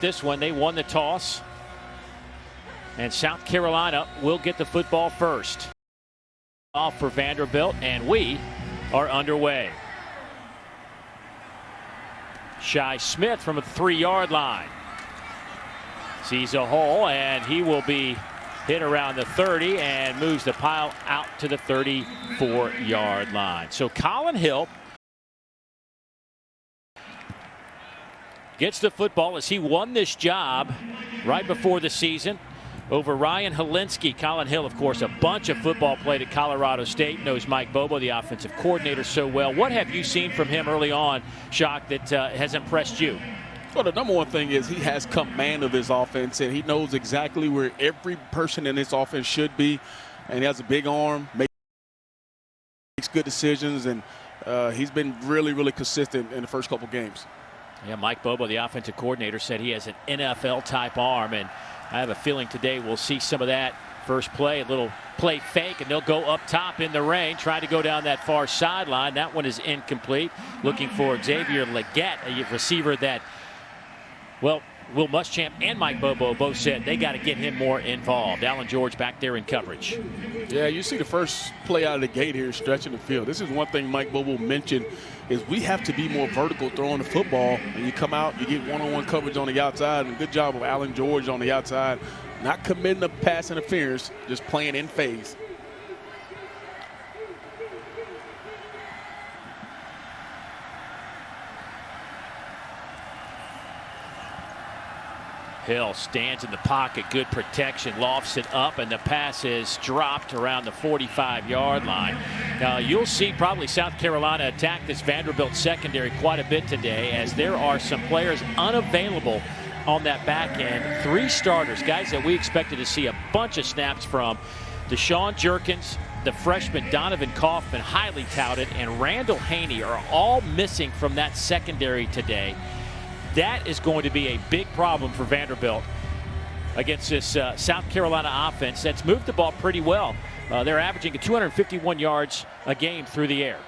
This one, they won the toss, and South Carolina will get the football first. Off for Vanderbilt, and we are underway. Shi Smith from a 3-yard line sees a hole, and he will be hit around the 30 and moves the pile out to the 34-yard line. So Colin Hill gets the football as he won this job right before the season over Ryan Helinski. Colin Hill, of course, a bunch of football played at Colorado State, knows Mike Bobo, the offensive coordinator, so well. What have you seen from him early on, Shock, that has impressed you? Well, the number one thing is he has command of his offense, and he knows exactly where every person in this offense should be. And he has a big arm, makes good decisions, and he's been really, really consistent in the first couple games. Yeah, Mike Bobo, the offensive coordinator, said he has an NFL-type arm, and I have a feeling today we'll see some of that. First play, a little play fake, and they'll go up top in the rain, trying to go down that far sideline. That one is incomplete. Looking for Xavier Leggett, a receiver that, well, Will Muschamp and Mike Bobo both said they got to get him more involved. Alan George back there in coverage. Yeah, you see the first play out of the gate here, stretching the field. This is one thing Mike Bobo mentioned, is we have to be more vertical throwing the football. And you come out, you get one-on-one coverage on the outside, and good job of Alan George on the outside, not committing to pass interference, just playing in phase. Hill stands in the pocket, good protection, lofts it up, and the pass is dropped around the 45-yard line. Now, you'll see probably South Carolina attack this Vanderbilt secondary quite a bit today, as there are some players unavailable on that back end. 3 starters, guys that we expected to see a bunch of snaps from. Deshaun Jerkins, the freshman Donovan Kaufman, highly touted, and Randall Haney are all missing from that secondary today. That is going to be a big problem for Vanderbilt against this South Carolina offense that's moved the ball pretty well. They're averaging 251 yards a game through the air.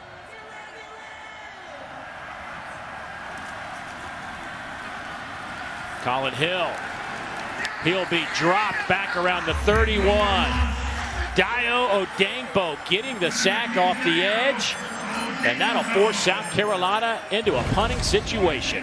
Colin Hill. He'll be dropped back around the 31. Dio Odengbo getting the sack off the edge, and that'll force South Carolina into a punting situation.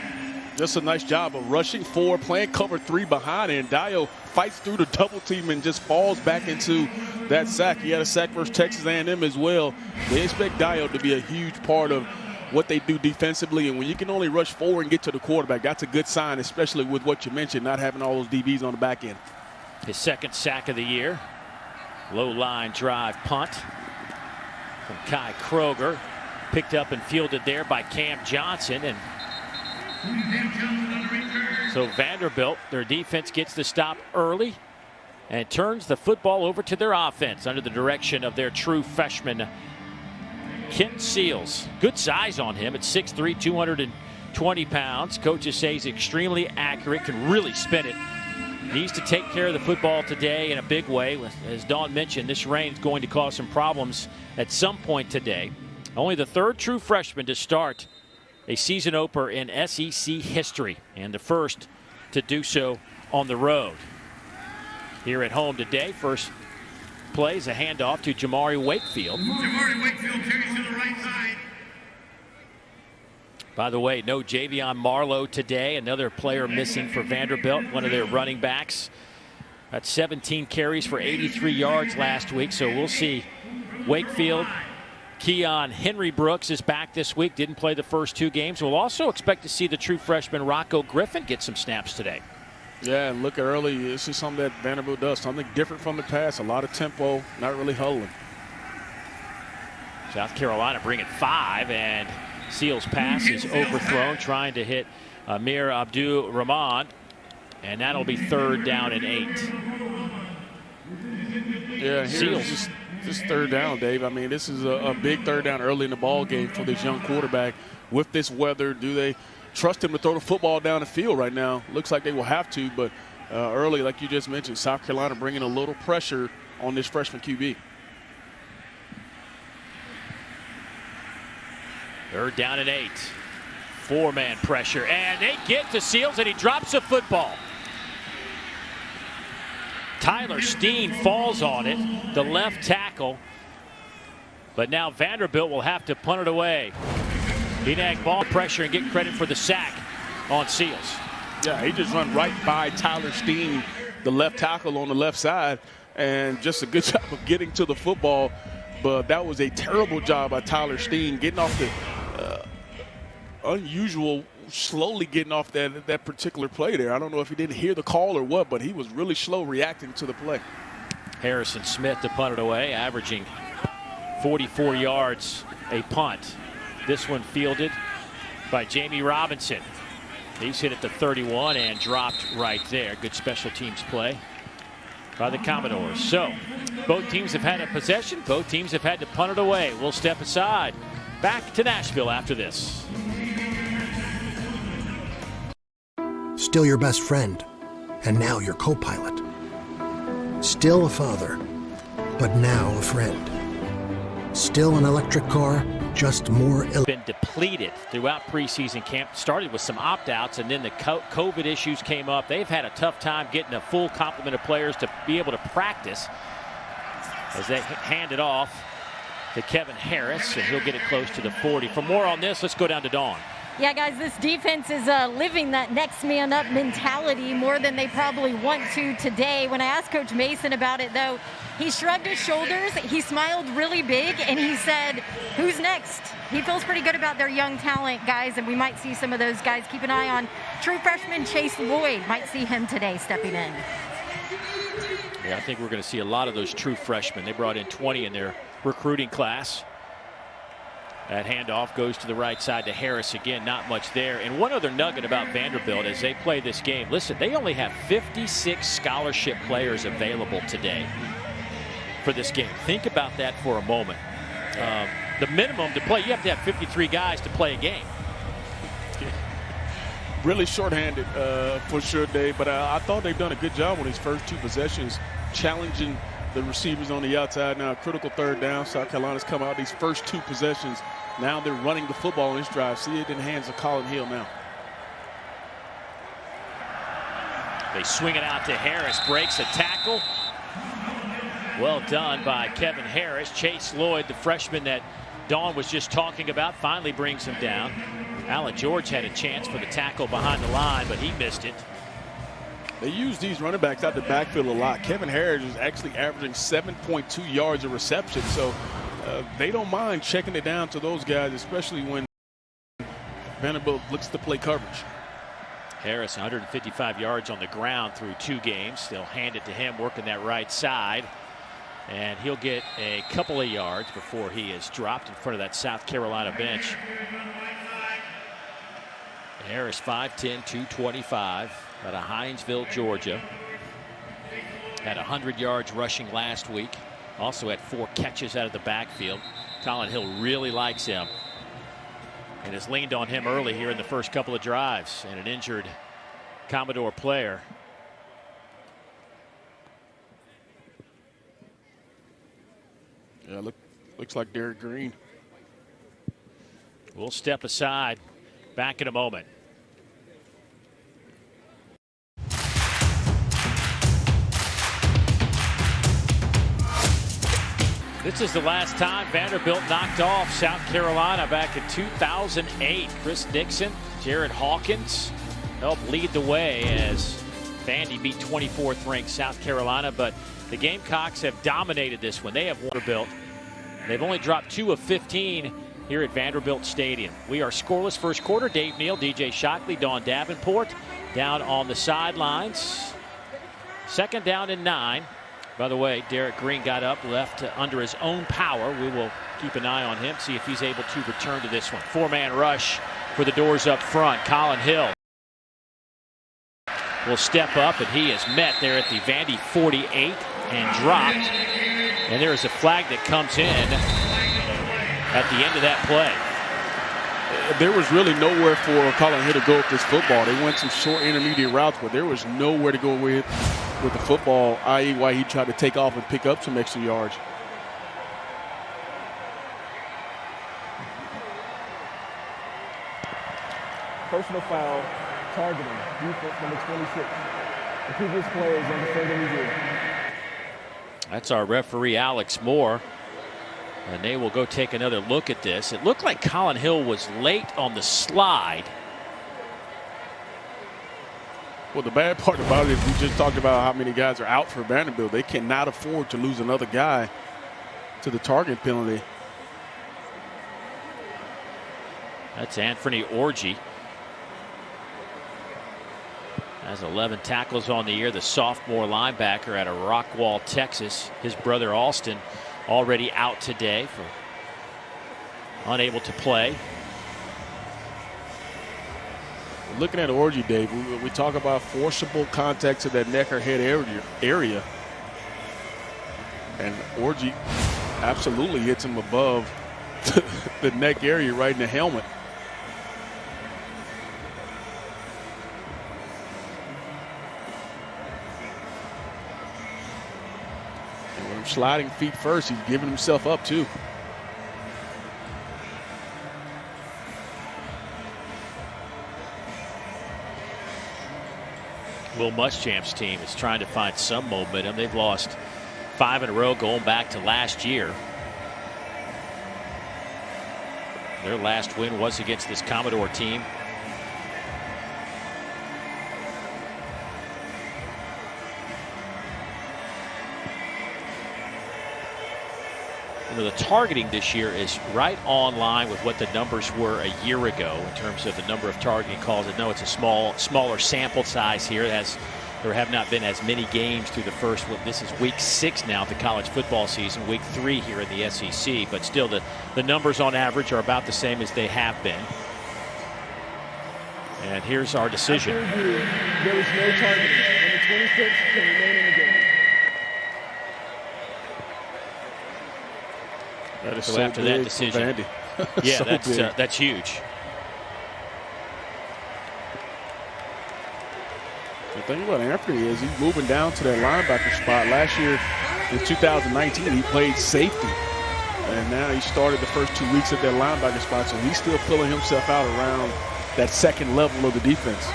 Just a nice job of rushing forward, playing cover 3 behind, and Dio fights through the double team and just falls back into that sack. He had a sack versus Texas A&M as well. They expect Dio to be a huge part of what they do defensively, and when you can only rush forward and get to the quarterback, that's a good sign, especially with what you mentioned, not having all those DBs on the back end. His second sack of the year. Low line drive punt from Kai Kroger. Picked up and fielded there by Cam Johnson, and so Vanderbilt, their defense gets the stop early and turns the football over to their offense under the direction of their true freshman, Kent Seals. Good size on him at 6'3", 220 pounds. Coaches say he's extremely accurate, can really spin it. Needs to take care of the football today in a big way. As Dawn mentioned, this rain is going to cause some problems at some point today. Only the 3rd true freshman to start a season opener in SEC history, and the first to do so on the road. Here at home today, first play is a handoff to Jamari Wakefield. Jamari Wakefield carries to the right side. By the way, no Javion Marlowe today, another player missing for Vanderbilt, one of their running backs. Got 17 carries for 83 yards last week, so we'll see Wakefield. Keon Henry Brooks is back this week, didn't play the first 2 games. We'll also expect to see the true freshman Rocco Griffin get some snaps today. Yeah, and look at early, this is something that Vanderbilt does, something different from the past, a lot of tempo, not really huddling. South Carolina bringing 5, and Seals' pass is overthrown, trying to hit Amir Abdur-Rahman, and that'll be 3rd down and 8. Yeah, Seals. This 3rd down, Dave. I mean, this is a big 3rd down early in the ball game for this young quarterback. With this weather, do they trust him to throw the football down the field right now? Looks like they will have to, but early, like you just mentioned, South Carolina bringing a little pressure on this freshman QB. 3rd down and 8. Four-man pressure, and they get to Seals, and he drops a football. Tyler Steen falls on it, the left tackle. But now Vanderbilt will have to punt it away. Enag ball pressure and get credit for the sack on Seals. Yeah, he just run right by Tyler Steen, the left tackle on the left side, and just a good job of getting to the football. But that was a terrible job by Tyler Steen getting off the unusual, slowly getting off that particular play there. I don't know if he didn't hear the call or what, but he was really slow reacting to the play. Harrison Smith to punt it away, averaging 44 yards a punt. This one fielded by Jamie Robinson. He's hit at the 31 and dropped right there. Good special teams play by the Commodores. So both teams have had a possession. Both teams have had to punt it away. We'll step aside. Back to Nashville after this. Still your best friend, and now your co-pilot. Still a father, but now a friend. Still an electric car, just more been depleted throughout preseason camp. Started with some opt-outs, and then the COVID issues came up. They've had a tough time getting a full complement of players to be able to practice as they hand it off to Kevin Harris, and he'll get it close to the 40. For more on this, let's go down to Dawn. Yeah, guys, this defense is living that next man up mentality more than they probably want to today. When I asked Coach Mason about it, though, he shrugged his shoulders, he smiled really big, and he said, who's next? He feels pretty good about their young talent, guys, and we might see some of those guys. Keep an eye on true freshman Chase Lloyd. Might see him today stepping in. Yeah, I think we're going to see a lot of those true freshmen. They brought in 20 in their recruiting class. That handoff goes to the right side to Harris again. Not much there. And one other nugget about Vanderbilt as they play this game. Listen, they only have 56 scholarship players available today for this game. Think about that for a moment. The minimum to play, you have to have 53 guys to play a game. Really shorthanded for sure, Dave. But I thought they've done a good job on these first two possessions, challenging the receivers on the outside. Now, critical third down. South Carolina's come out these first two possessions. Now they're running the football in this drive. See it in the hands of Colin Hill now. They swing it out to Harris. Breaks a tackle. Well done by Kevin Harris. Chase Lloyd, the freshman that Dawn was just talking about, finally brings him down. Alan George had a chance for the tackle behind the line, but he missed it. They use these running backs out the backfield a lot. Kevin Harris is actually averaging 7.2 yards a reception, so they don't mind checking it down to those guys, especially when Vanderbilt looks to play coverage. Harris 155 yards on the ground through 2 games. They'll hand it to him working that right side, and he'll get a couple of yards before he is dropped in front of that South Carolina bench. Harris 5'10", 225 out of Hinesville, Georgia. Had 100 yards rushing last week. Also had 4 catches out of the backfield. Colin Hill really likes him and has leaned on him early here in the first couple of drives. And an injured Commodore player. Yeah, looks like Derek Green. We'll step aside. Back in a moment. This is the last time Vanderbilt knocked off South Carolina back in 2008. Chris Dixon, Jared Hawkins helped lead the way as Vandy beat 24th ranked South Carolina, but the Gamecocks have dominated this one. They have Vanderbilt. They've only dropped 2 of 15 here at Vanderbilt Stadium. We are scoreless first quarter. Dave Neal, DJ Shockley, Dawn Davenport down on the sidelines. 2nd down and 9. By the way, Derek Green got up, left under his own power. We will keep an eye on him, see if he's able to return to this one. 4-man rush for the doors up front. Colin Hill will step up, and he is met there at the Vandy 48 and dropped. And there is a flag that comes in at the end of that play. There was really nowhere for Colin Hill to go with this football. They went some short intermediate routes, but there was nowhere to go with the football, i.e. why he tried to take off and pick up some extra yards. personal foul, targeting, defense number 26. The previous play is under further review. That's our referee, Alex Moore. And they will go take another look at this. It looked like Colin Hill was late on the slide. Well, the bad part about it is we just talked about how many guys are out for Vanderbilt. They cannot afford to lose another guy to the target penalty. That's Anthony Orji. Has 11 tackles on the year. The sophomore linebacker out of Rockwall, Texas. His brother Alston already out today for unable to play. Looking at Orji, Dave, we talk about forcible contact to that neck or head area. And Orji absolutely hits him above the neck area, right in the helmet. And with him sliding feet first, he's giving himself up too. Will Muschamp's team is trying to find some momentum. They've lost 5 in a row going back to last year. Their last win was against this Commodore team. You know, the targeting this year is right on line with what the numbers were a year ago in terms of the number of targeting calls. I know it's a smaller sample size here. There have not been as many games through the first. This is week 6 now of the college football season, week 3 here in the SEC. But still, the numbers on average are about the same as they have been. And here's our decision. There is no targeting. Number 26 can remain in the game. That is So after that decision, yeah, so that's huge. The thing about Anthony is he's moving down to that linebacker spot. Last year in 2019, he played safety. And now he started the first 2 weeks at that linebacker spot, so he's still filling himself out around that second level of the defense.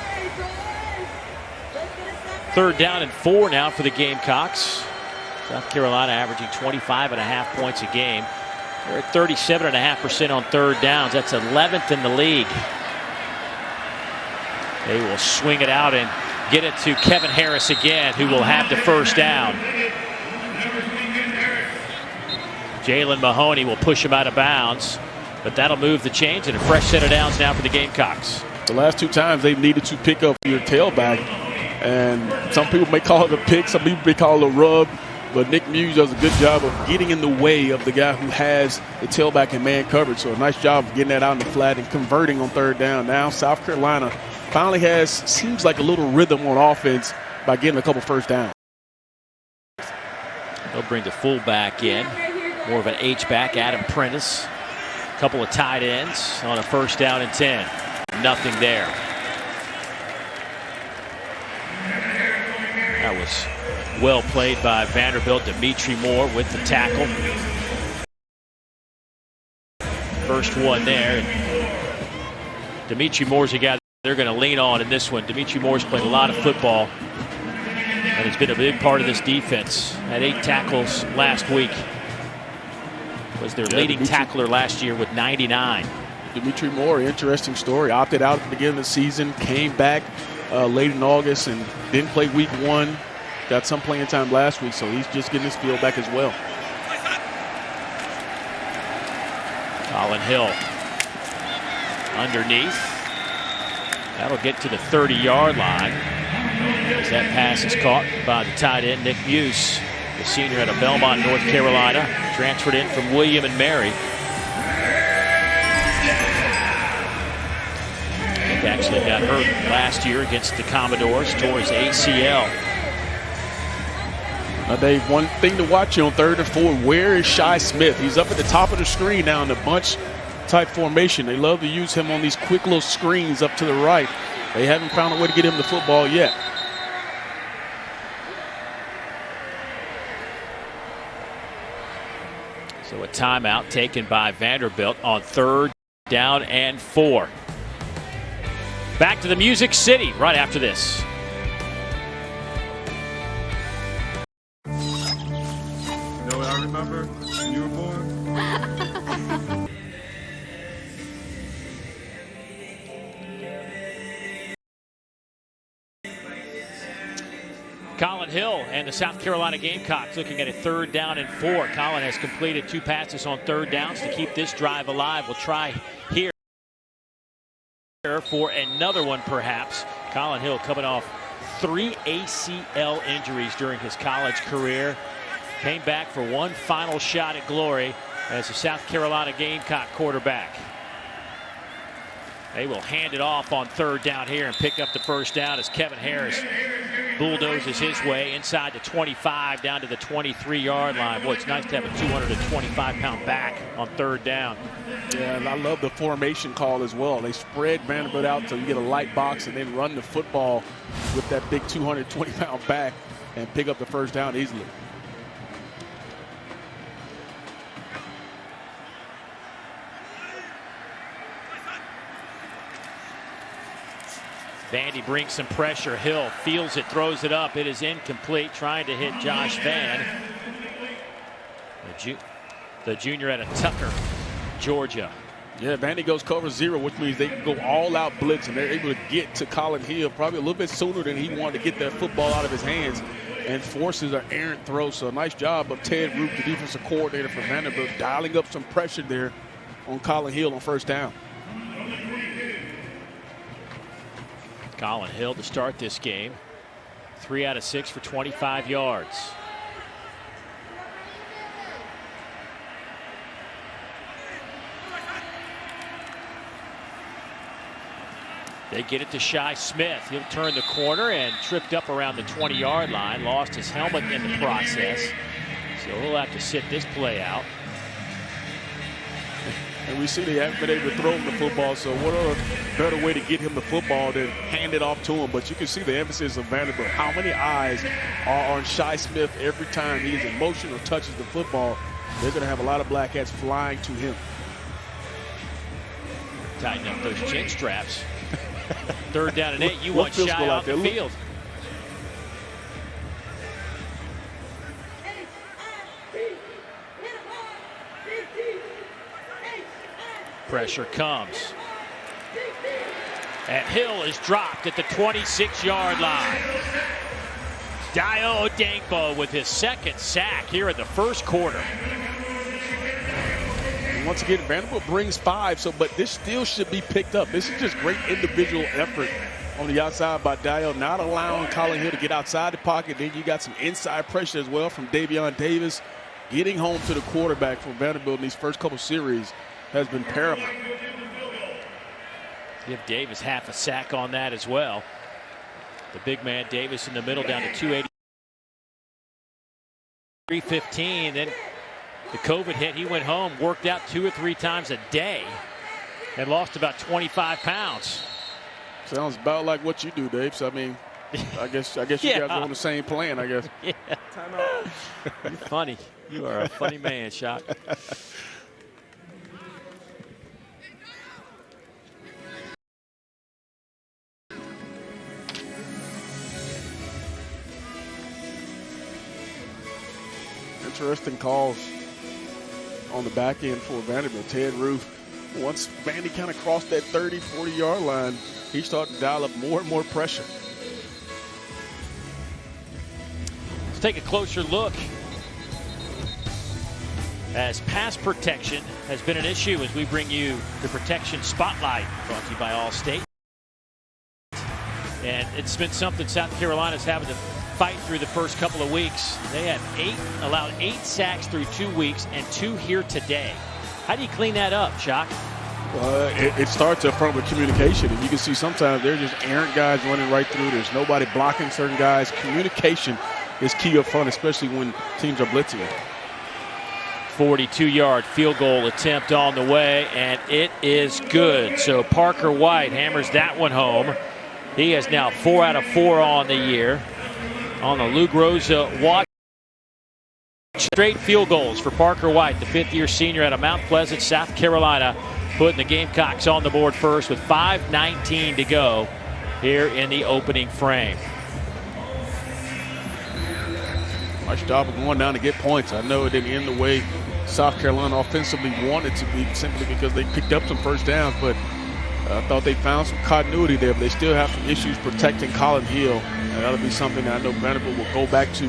3rd down and 4 now for the Gamecocks. South Carolina averaging 25.5 points a game. They're at 37.5% on 3rd downs. That's 11th in the league. They will swing it out and get it to Kevin Harris again, who will have the 1st down. Jalen Mahoney will push him out of bounds, but that'll move the chains and a fresh set of downs now for the Gamecocks. The last 2 times they've needed to pick up your tailback, and some people may call it a pick, some people may call it a rub, but Nick Muse does a good job of getting in the way of the guy who has the tailback in man coverage. So a nice job of getting that out in the flat and converting on 3rd down. Now South Carolina finally seems like a little rhythm on offense by getting a couple 1st downs. They'll bring the fullback in, more of an H-back, Adam Prentice. A couple of tight ends on a 1st down and 10. Nothing there. That was well played by Vanderbilt. Dimitri Moore with the tackle. First one there. Dimitri Moore's a guy they're going to lean on in this one. Dimitri Moore's played a lot of football, and it's been a big part of this defense. Had 8 tackles last week. Was their leading tackler last year with 99. Dimitri Moore, interesting story. Opted out at the beginning of the season, came back late in August and didn't play week 1. Got some playing time last week, so he's just getting his field back as well. Colin Hill underneath. That'll get to the 30-yard line as that pass is caught by the tight end, Nick Muse, the senior out of Belmont, North Carolina, transferred in from William and Mary. He actually got hurt last year against the Commodores, tore his ACL. Now, Dave, one thing to watch on 3rd and 4, where is Shi Smith? He's up at the top of the screen now in the bunch type formation. They love to use him on these quick little screens up to the right. They haven't found a way to get him the football yet. So a timeout taken by Vanderbilt on 3rd down and 4. Back to the Music City right after this. You know what I remember when you were born? Colin Hill and the South Carolina Gamecocks looking at a 3rd down and 4. Colin has completed 2 passes on 3rd downs to keep this drive alive. We'll try here for another one perhaps. Colin Hill coming off 3 ACL injuries during his college career. Came back for one final shot at glory as the South Carolina Gamecock quarterback. They will hand it off on 3rd down here and pick up the 1st down as Kevin Harris bulldozes his way inside the 25 down to the 23-yard line. Boy, it's nice to have a 225-pound back on 3rd down. Yeah, and I love the formation call as well. They spread Vanderbilt out so you get a light box and then run the football with that big 220-pound back and pick up the 1st down easily. Vandy brings some pressure. Hill feels it, throws it up. It is incomplete, trying to hit Josh Vann. The junior out of Tucker, Georgia. Yeah, Vandy goes cover 0, which means they can go all out blitz, and they're able to get to Colin Hill probably a little bit sooner than he wanted to get that football out of his hands and forces an errant throw. So a nice job of Ted Roop, the defensive coordinator for Vanderbilt, dialing up some pressure there on Colin Hill on 1st down. Colin Hill to start this game. 3 out of 6 for 25 yards. They get it to Shi Smith. He'll turn the corner and tripped up around the 20-yard line. Lost his helmet in the process. So he'll have to sit this play out. And we see they haven't been able to throw him the football, so what a better way to get him the football than hand it off to him. But you can see the emphasis of Vanderbilt. How many eyes are on Shi Smith every time he is in motion or touches the football? They're going to have a lot of black hats flying to him. Tighten up those chin straps. 3rd down and 8. You want Shi off the field. Pressure comes. And Hill is dropped at the 26-yard line. Dio Odenkbo with his 2nd sack here in the 1st quarter. Once again, Vanderbilt brings 5, but this still should be picked up. This is just great individual effort on the outside by Dio, not allowing Colin Hill to get outside the pocket. Then you got some inside pressure as well from Davion Davis. Getting home to the quarterback for Vanderbilt in these first couple series has been paramount. Give Davis half a sack on that as well. The big man Davis in the middle down to 280. 315. Then the COVID hit. He went home, worked out 2 or 3 times a day, and lost about 25 pounds. Sounds about like what you do, Dave. So, I mean, I guess you guys are on the same plan, I guess. Yeah. You're funny. You are a funny man, Shock. Interesting calls on the back end for Vanderbilt. Ted Roof, once Vandy kind of crossed that 30, 40-yard line, he started to dial up more and more pressure. Let's take a closer look as pass protection has been an issue as we bring you the Protection Spotlight, brought to you by Allstate. And it's been something South Carolina's having to fight through the first couple of weeks. They had allowed 8 sacks through 2 weeks and 2 here today. How do you clean that up, Shock? It starts up front with communication, and you can see sometimes they're just errant guys running right through. There's nobody blocking certain guys. Communication is key up front, especially when teams are blitzing. 42-yard field goal attempt on the way, and it is good. So Parker White hammers that one home. He has now 4 out of 4 on the year. On the Lou Groza watch. Straight field goals for Parker White, the 5th-year senior out of Mount Pleasant, South Carolina. putting the Gamecocks on the board first with 5:19 to go here in the opening frame. Nice job of going down to get points. I know it didn't end the way South Carolina offensively wanted to be, simply because they picked up some first downs, but I thought they found some continuity there, but they still have some issues protecting Colin Hill. And that'll be something that I know Vanderbilt will go back to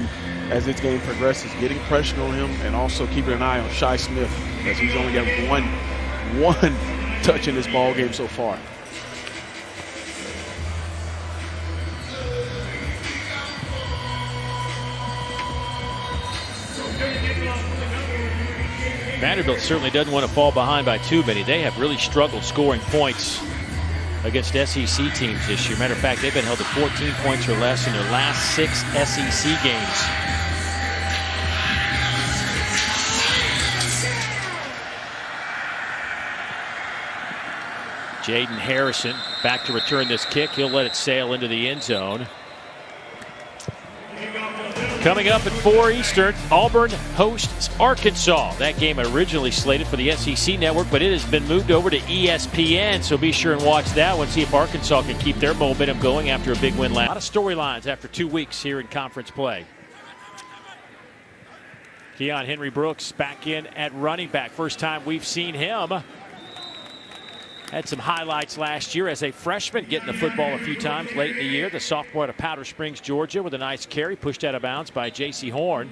as this game progresses, getting pressure on him and also keeping an eye on Shi Smith, as he's only got one touch in this ball game so far. Vanderbilt certainly doesn't want to fall behind by too many. They have really struggled scoring points against SEC teams this year. Matter of fact, they've been held to 14 points or less in their last 6 SEC games. Jaden Harrison back to return this kick. He'll let it sail into the end zone. Coming up at 4 Eastern, Auburn hosts Arkansas. That game originally slated for the SEC network, but it has been moved over to ESPN, so be sure and watch that one. See if Arkansas can keep their momentum going after a big win last. A lot of storylines after 2 weeks here in conference play. Keon Henry Brooks back in at running back. First time we've seen him. Had some highlights last year as a freshman, getting the football a few times late in the year. The sophomore out of Powder Springs, Georgia, with a nice carry pushed out of bounds by J.C. Horn.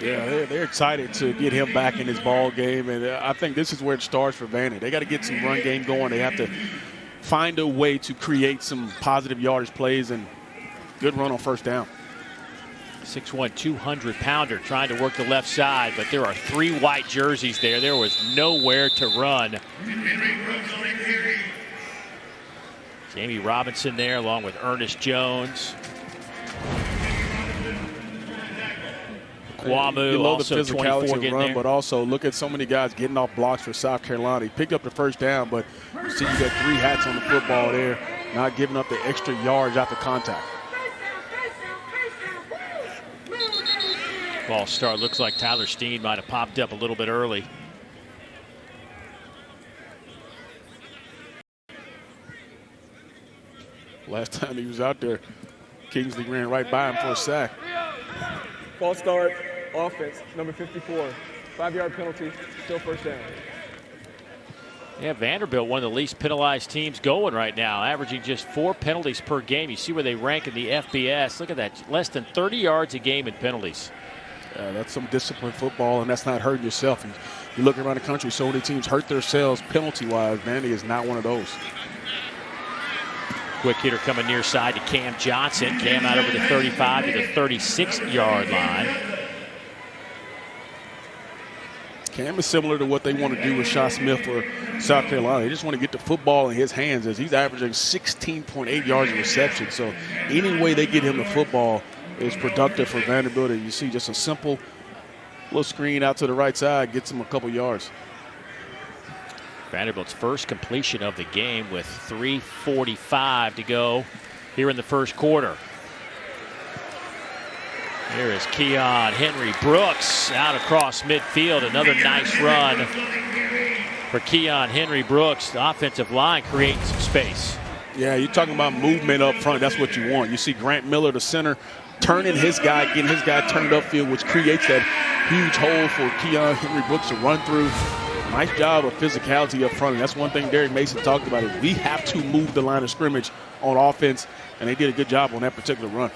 Yeah, they're excited to get him back in his ball game, and I think this is where it starts for Vandy. They got to get some run game going. They have to find a way to create some positive yardage plays and good run on first down. 6'1", 200-pounder trying to work the left side, but there are 3 white jerseys there. There was nowhere to run. Jamie Robinson there along with Ernest Jones. Kwamu, you love also the physicality 24 of getting run, there. but also look at so many guys getting off blocks for South Carolina. He picked up the first down, but you see you got 3 hats on the football there, not giving up the extra yards after contact. False start. Looks like Tyler Steen might have popped up a little bit early. Last time he was out there, Kingsley ran right by him for a sack. False start, offense, number 54. 5-yard penalty, still first down. Yeah, Vanderbilt, one of the least penalized teams going right now, averaging just 4 penalties per game. You see where they rank in the FBS. Look at that, less than 30 yards a game in penalties. That's some disciplined football, and that's not hurting yourself. You look around the country, so many teams hurt themselves penalty-wise. Vandy is not one of those. Quick hitter coming near side to Cam Johnson. Cam out over the 35 to the 36-yard line. Cam is similar to what they want to do with Shi Smith for South Carolina. They just want to get the football in his hands, as he's averaging 16.8 yards of reception. So any way they get him the football is productive for Vanderbilt. And you see just a simple little screen out to the right side gets him a couple yards. Vanderbilt's first completion of the game with 3:45 to go here in the first quarter. Here is Keon Henry Brooks out across midfield. Another nice run for Keon Henry Brooks. The offensive line creating some space. Yeah, you're talking about movement up front. That's what you want. You see Grant Miller, the center, turning his guy, getting his guy turned upfield, which creates that huge hole for Keon Henry Brooks to run through. Nice job of physicality up front. And that's one thing Derek Mason talked about, is we have to move the line of scrimmage on offense, and they did a good job on that particular run.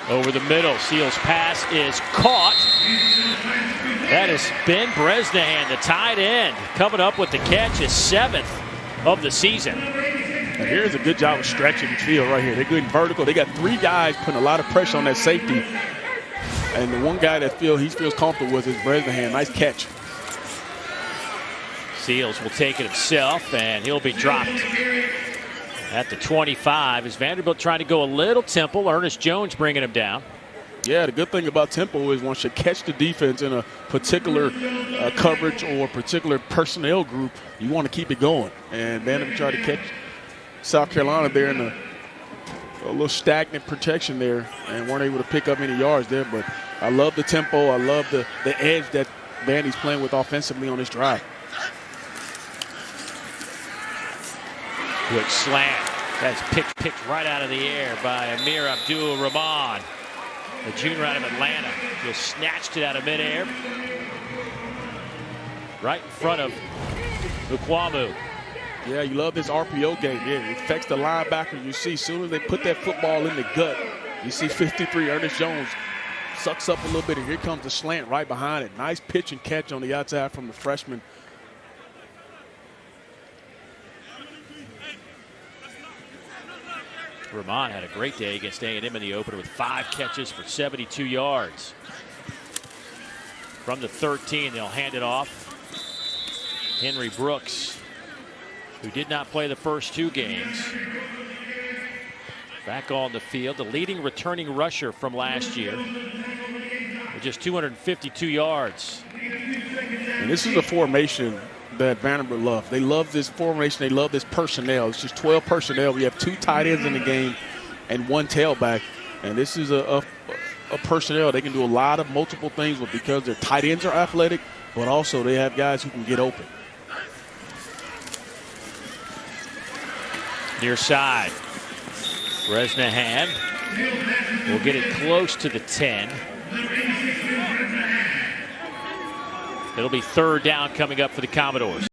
Over the middle, Seals' pass is caught. That is Ben Bresnahan, the tight end, coming up with the catch, his 7th of the season. And here's a good job of stretching the field right here. They're going vertical. They got 3 guys putting a lot of pressure on that safety. And the one guy that he feels comfortable with is Bresnahan. Nice catch. Seals will take it himself, and he'll be dropped at the 25. Is Vanderbilt trying to go a little temple? Ernest Jones bringing him down. Yeah, the good thing about tempo is once you catch the defense in a particular coverage or particular personnel group, you want to keep it going. And Vanderbilt tried to catch South Carolina there in a little stagnant protection there and weren't able to pick up any yards there. But I love the tempo. I love the edge that Vandy's playing with offensively on this drive. Good slant. That's picked right out of the air by Amir Abdul-Rahman, the junior out of Atlanta. Just snatched it out of midair. Right in front of Ukwamu. Yeah, you love this RPO game. Yeah, it affects the linebacker. You see, as soon as they put that football in the gut, you see 53, Ernest Jones sucks up a little bit, and here comes the slant right behind it. Nice pitch and catch on the outside from the freshman. Rahman had a great day against A&M in the opener with 5 catches for 72 yards. From the 13, they'll hand it off. Henry Brooks, who did not play the first 2 games, back on the field. The leading returning rusher from last year with just 252 yards. And this is a formation that Vanderbilt loves. They love this formation. They love this personnel. It's just 12 personnel. We have 2 tight ends in the game and 1 tailback. And this is a personnel they can do a lot of multiple things with, because their tight ends are athletic, but also they have guys who can get open. Near side. Bresnahan will get it close to the 10. It'll be 3rd down coming up for the Commodores.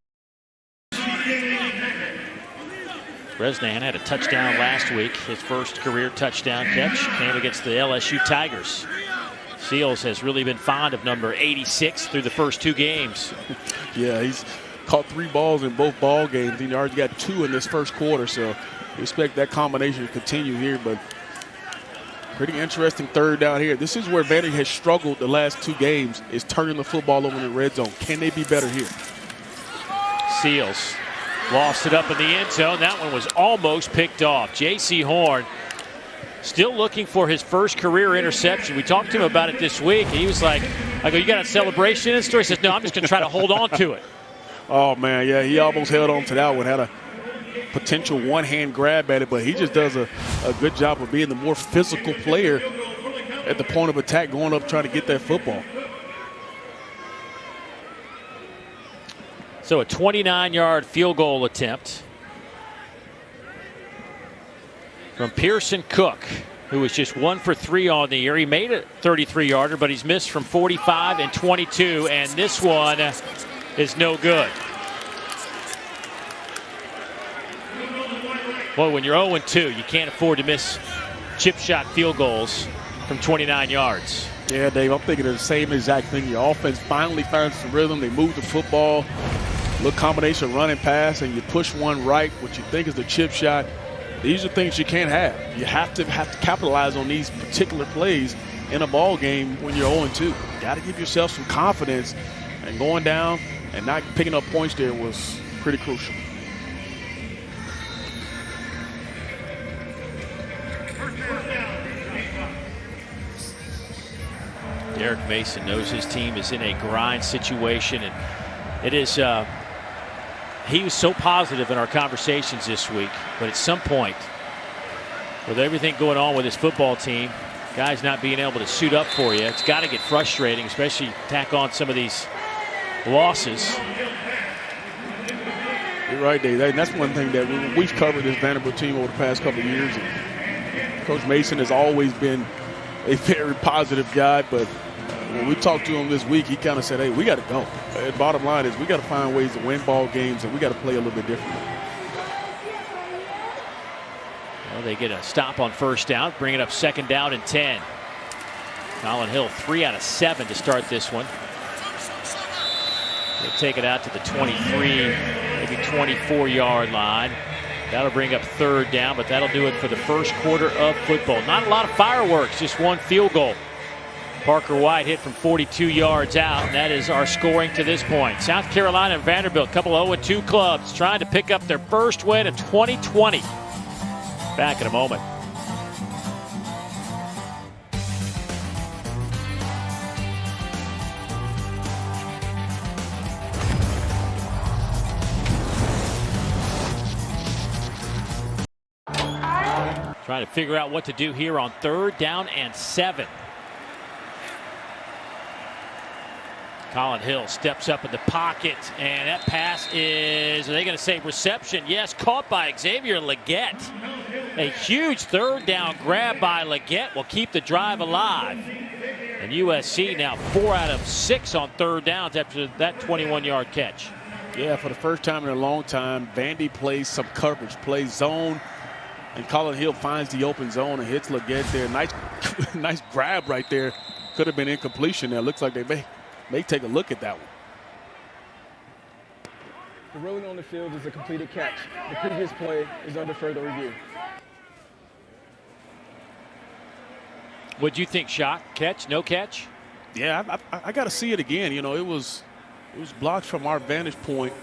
Bresnahan had a touchdown last week. His first career touchdown catch came against the LSU Tigers. Seals has really been fond of number 86 through the first 2 games. Yeah, he's caught 3 balls in both ball games. He already got 2 in this first quarter, so we expect that combination to continue here. But pretty interesting 3rd down here. This is where Vandy has struggled the last 2 games, is turning the football over in the red zone. Can they be better here? Seals lost it up in the end zone. That one was almost picked off. J.C. Horn still looking for his first career interception. We talked to him about it this week. He was like, I go, you got a celebration in the store? He says, no, I'm just going to try to hold on to it. Oh, man, yeah, he almost held on to that one. Had a potential one-hand grab at it, but he just does a good job of being the more physical player at the point of attack, going up trying to get that football. So a 29-yard field goal attempt from Pearson Cook, who was just 1 for 3 on the year. He made a 33-yarder, but he's missed from 45 and 22, and this one is no good. Boy, when you're 0-2, you can't afford to miss chip shot field goals from 29 yards. Yeah, Dave, I'm thinking of the same exact thing. Your offense finally finds some rhythm. They move the football, little combination run and pass, and you push one right, what you think is the chip shot. These are things you can't have. You have to capitalize on these particular plays in a ball game when you're 0-2. You got to give yourself some confidence, and going down and not picking up points there was pretty crucial. Derek Mason knows his team is in a grind situation, and it is he was so positive in our conversations this week, but at some point, with everything going on with his football team, guys not being able to suit up for you, it's got to get frustrating, especially tack on some of these losses. You're right, Dave. And that's one thing that we've covered this Vanderbilt team over the past couple of years. And Coach Mason has always been a very positive guy, but when we talked to him this week, he kind of said, hey, we got to go. The bottom line is we got to find ways to win ball games, and we got to play a little bit differently. Well, they get a stop on 1st down, bring it up 2nd down and 10. Colin Hill 3 out of 7 to start this one. They'll take it out to the 23, maybe 24-yard line. That'll bring up 3rd down, but that'll do it for the first quarter of football. Not a lot of fireworks, just 1 field goal. Parker White hit from 42 yards out, and that is our scoring to this point. South Carolina and Vanderbilt, a couple 0-2 clubs, trying to pick up their first win of 2020. Back in a moment. Trying to figure out what to do here on 3rd down and 7. Colin Hill steps up in the pocket, and that pass is, are they going to say reception? Yes, caught by Xavier Leggett. A huge third down grab by Leggett will keep the drive alive. And USC now 4 out of 6 on third downs after that 21-yard catch. Yeah, for the first time in a long time, Vandy plays some coverage, plays zone, and Colin Hill finds the open zone and hits Leggett there. Nice grab right there. Could have been incompletion there. Looks like they may take a look at that one. The ruling on the field is a completed catch. The previous play is under further review. What'd you think, Shock? Catch? No catch? Yeah, I got to see it again. You know, it was blocked from our vantage point,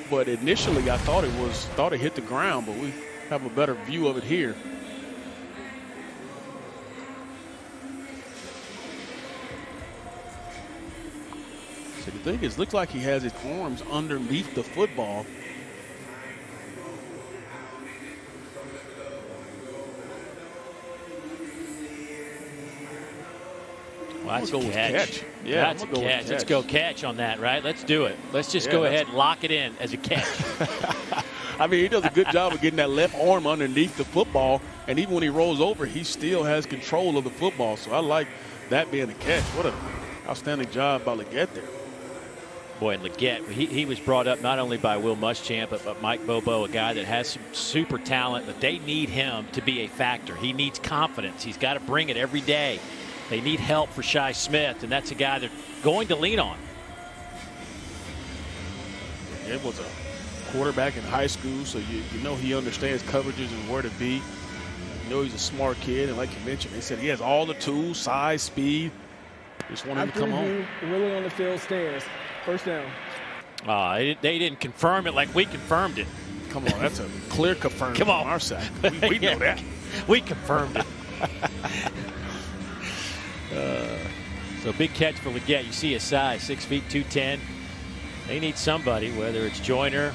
but initially I thought it hit the ground, but we have a better view of it here. So the thing is, looks like he has his arms underneath the football. Well, that's a catch. Yeah, that's a catch. Let's go catch on that, right? Let's do it. Let's just go ahead and lock it in as a catch. I mean, he does a good job of getting that left arm underneath the football, and even when he rolls over, he still has control of the football. So I like that being a catch. What an outstanding job by Leggett there. Boy, and Leggett, he was brought up not only by Will Muschamp, but Mike Bobo, a guy that has some super talent, but they need him to be a factor. He needs confidence. He's got to bring it every day. They need help for Shi Smith, and that's a guy they're going to lean on. It was a quarterback in high school, so you know he understands coverages and where to be. You know he's a smart kid, and like you mentioned, they said he has all the tools, size, speed. Just want him to come home. The ruling on the field stands. First down. They didn't confirm it like we confirmed it. Come on, that's a clear confirm Come on. our side. We know that. We confirmed it. So big catch for Leggett. You see his size, 6 feet 210. They need somebody, whether it's Joyner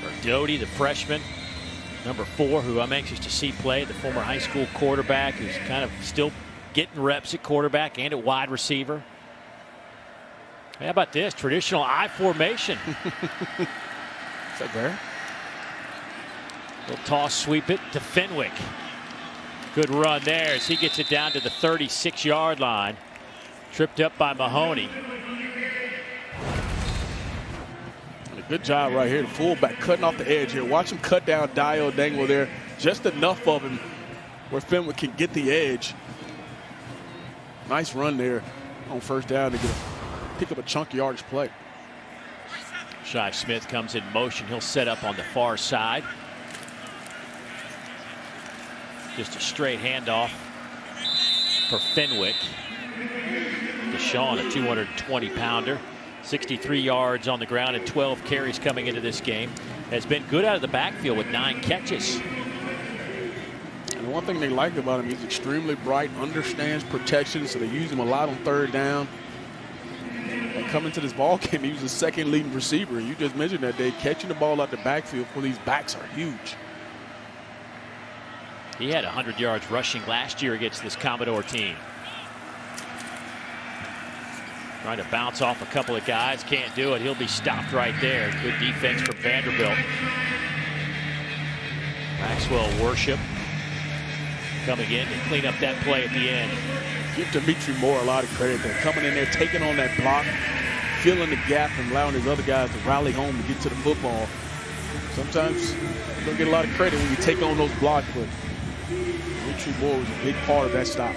or Doty, the freshman, number 4, who I'm anxious to see play, the former high school quarterback who's kind of still getting reps at quarterback and at wide receiver. How about this? Traditional I formation. Is that there? He'll toss sweep it to Fenwick. Good run there as he gets it down to the 36-yard line. Tripped up by Mahoney. A good job right here. The fullback cutting off the edge here. Watch him cut down Dio Dangle there. Just enough of him where Fenwick can get the edge. Nice run there on first down to pick up a chunky yardage play. Shi Smith comes in motion. He'll set up on the far side. Just a straight handoff for Fenwick. Deshaun, a 220-pounder. 63 yards on the ground and 12 carries coming into this game. Has been good out of the backfield with 9 catches. And one thing they like about him, he's extremely bright, understands protection, so they use him a lot on third down. And coming to this ball game, he was the second leading receiver. You just mentioned that, Dave, catching the ball out the backfield for these backs are huge. He had 100 yards rushing last year against this Commodore team. Trying to bounce off a couple of guys, can't do it. He'll be stopped right there. Good defense from Vanderbilt. Maxwell Worship coming in to clean up that play at the end. Give Dimitri Moore a lot of credit there. Coming in there, taking on that block, filling the gap, and allowing his other guys to rally home to get to the football. Sometimes you don't get a lot of credit when you take on those blocks, but Dimitri Moore was a big part of that stop.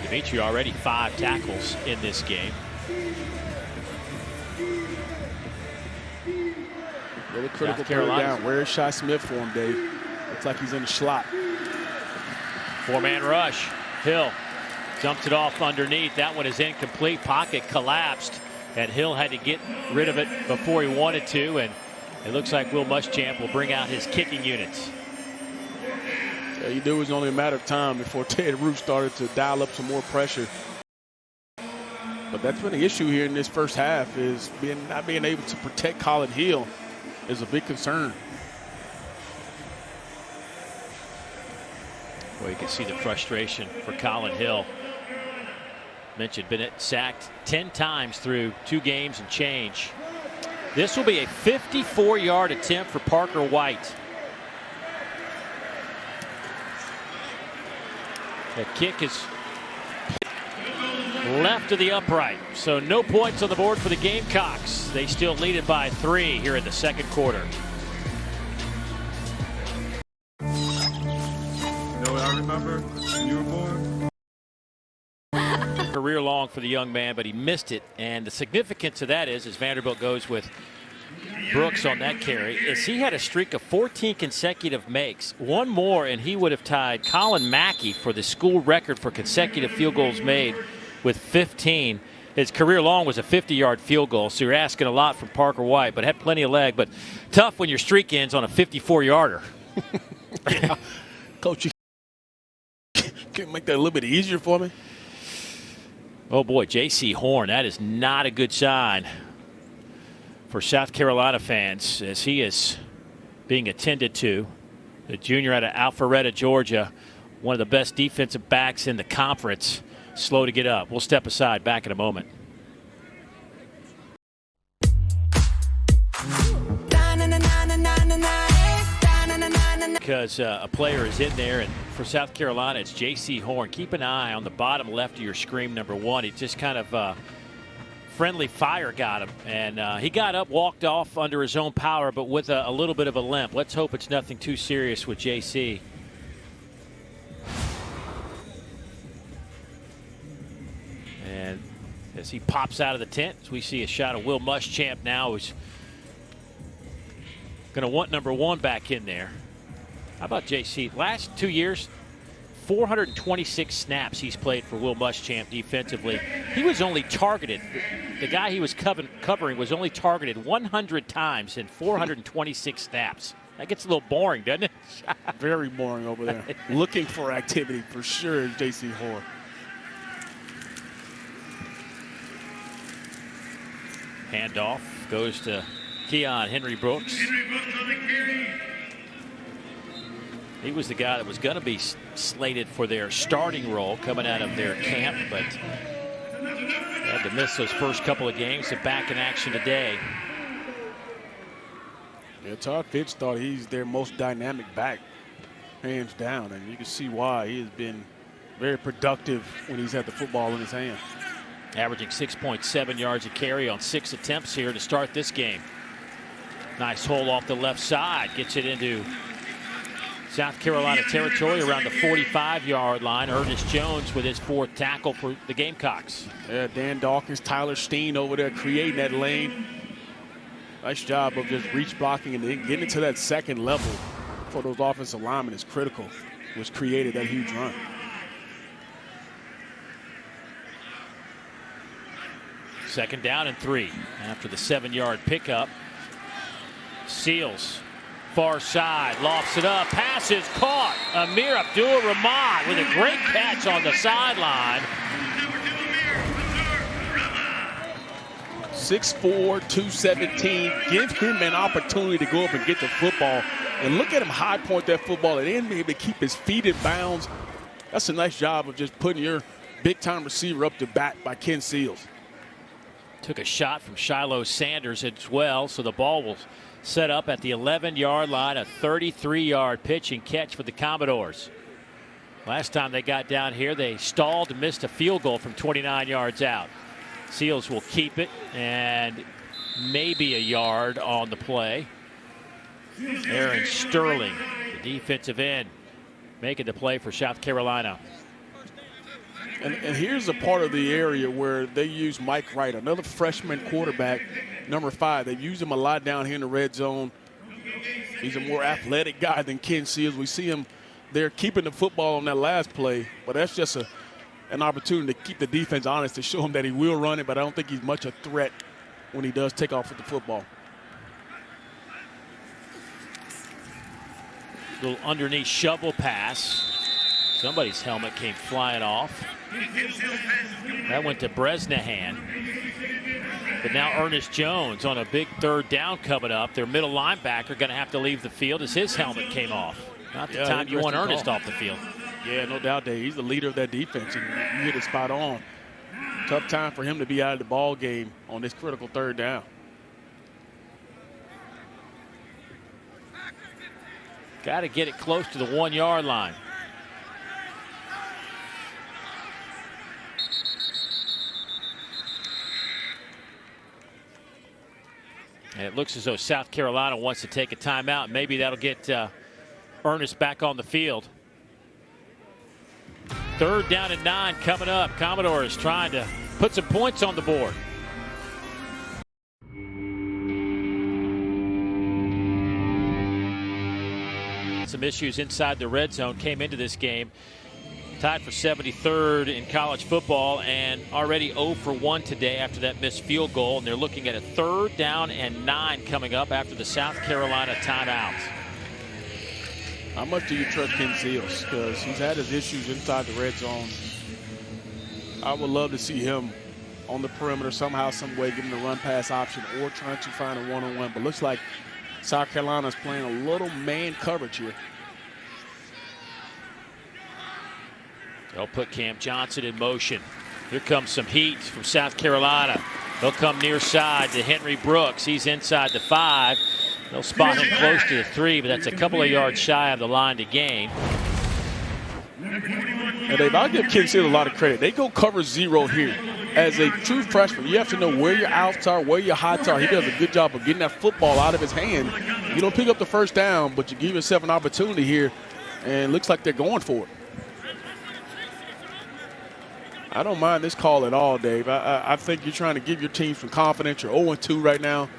Dimitri already 5 tackles in this game. Really critical third down. Where's Shi Smith for him, Dave? Looks like he's in the slot. 4-man rush. Hill jumps it off underneath. That one is incomplete. Pocket collapsed, and Hill had to get rid of it before he wanted to, and it looks like Will Muschamp will bring out his kicking units. Yeah, you knew it was only a matter of time before Ted Root started to dial up some more pressure. But that's been the issue here in this first half, is not being able to protect Colin Hill is a big concern. Well, you can see the frustration for Colin Hill. mentioned, been sacked 10 times through 2 games and change. This will be a 54-yard attempt for Parker White. The kick is left of the upright, so no points on the board for the Gamecocks. They still lead it by 3 here in the second quarter. You know what I remember when you were born? Career long for the young man, but he missed it, and the significance of that is, as Vanderbilt goes with Brooks on that carry, is he had a streak of 14 consecutive makes. One more and he would have tied Colin Mackey for the school record for consecutive field goals made with 15. His career long was a 50-yard field goal, so you're asking a lot from Parker White, but had plenty of leg. But tough when your streak ends on a 54-yarder. Yeah. Coach, you can make that a little bit easier for me. Oh boy, J.C. Horn, that is not a good sign for South Carolina fans, as he is being attended to. The junior out of Alpharetta, Georgia, one of the best defensive backs in the conference, slow to get up. We'll step aside, back in a moment. Because a player is in there, and for South Carolina, it's J.C. Horn. Keep an eye on the bottom left of your screen, number 1. He just kind of friendly fire got him, and he got up, walked off under his own power, but with a little bit of a limp. Let's hope it's nothing too serious with J.C. And as he pops out of the tent, we see a shot of Will Muschamp now, who's going to want number 1 back in there. How about J.C.? Last 2 years, 426 snaps he's played for Will Muschamp defensively. He was only targeted, the guy he was covering was only targeted 100 times in 426 snaps. That gets a little boring, doesn't it? Very boring over there. Looking for activity for sure, J.C. Horn. Handoff goes to Keon Henry Brooks. He was the guy that was going to be slated for their starting role coming out of their camp, but had to miss those first couple of games. So back in action today. Yeah, Todd Fitch thought he's their most dynamic back, hands down, and you can see why. He has been very productive when he's had the football in his hand. Averaging 6.7 yards a carry on 6 attempts here to start this game. Nice hole off the left side, gets it into South Carolina territory around the 45-yard line. Ernest Jones with his 4th tackle for the Gamecocks. Yeah, Dan Dawkins, Tyler Steen over there creating that lane. Nice job of just reach blocking and then getting to that second level for those offensive linemen is critical. Was created that huge run. Second down and 3 after the 7-yard pickup. Seals. Far side, lofts it up, pass is caught. Amir Abdul-Rahman with a great catch on the sideline. 6'4", 217. Give him an opportunity to go up and get the football. And look at him high point that football and then be able to keep his feet in bounds. That's a nice job of just putting your big-time receiver up to bat by Ken Seals. Took a shot from Shiloh Sanders as well, so the ball will set up at the 11-yard line, a 33-yard pitch and catch for the Commodores. Last time they got down here, they stalled and missed a field goal from 29 yards out. Seals will keep it, and maybe a yard on the play. Aaron Sterling, the defensive end, making the play for South Carolina. And here's a part of the area where they use Mike Wright, another freshman quarterback, number 5. They've used him a lot down here in the red zone. He's a more athletic guy than Ken Seals. We see him there keeping the football on that last play, but that's just an opportunity to keep the defense honest, to show him that he will run it, but I don't think he's much a threat when he does take off with the football. Little underneath shovel pass. Somebody's helmet came flying off. That went to Bresnahan. But now Ernest Jones on a big 3rd down coming up. Their middle linebacker going to have to leave the field as his helmet came off. Not the time you want Ernest off the field. Yeah, no doubt, Dave. He's the leader of that defense, and you hit it spot on. Tough time for him to be out of the ball game on this critical third down. Got to get it close to the 1 yard line. And it looks as though South Carolina wants to take a timeout. Maybe that'll get Ernest back on the field. 3rd down and 9 coming up. Commodores trying to put some points on the board. Some issues inside the red zone came into this game. Tied for 73rd in college football and already 0 for 1 today after that missed field goal. And they're looking at a 3rd down and 9 coming up after the South Carolina timeout. How much do you trust Ken Seals? Because he's had his issues inside the red zone. I would love to see him on the perimeter somehow, some way, giving the run-pass option or trying to find a one-on-one. But looks like South Carolina's playing a little man coverage here. They'll put Cam Johnson in motion. Here comes some heat from South Carolina. They'll come near side to Henry Brooks. He's inside the 5. They'll spot him close to the 3, but that's a couple of yards shy of the line to gain. And Dave, I'll give Ken Seals a lot of credit. They go cover 0 here. As a true freshman, you have to know where your outs are, where your hots are. He does a good job of getting that football out of his hand. You don't pick up the 1st down, but you give yourself an opportunity here, and it looks like they're going for it. I don't mind this call at all, Dave. I think you're trying to give your team some confidence. You're 0-2 right now.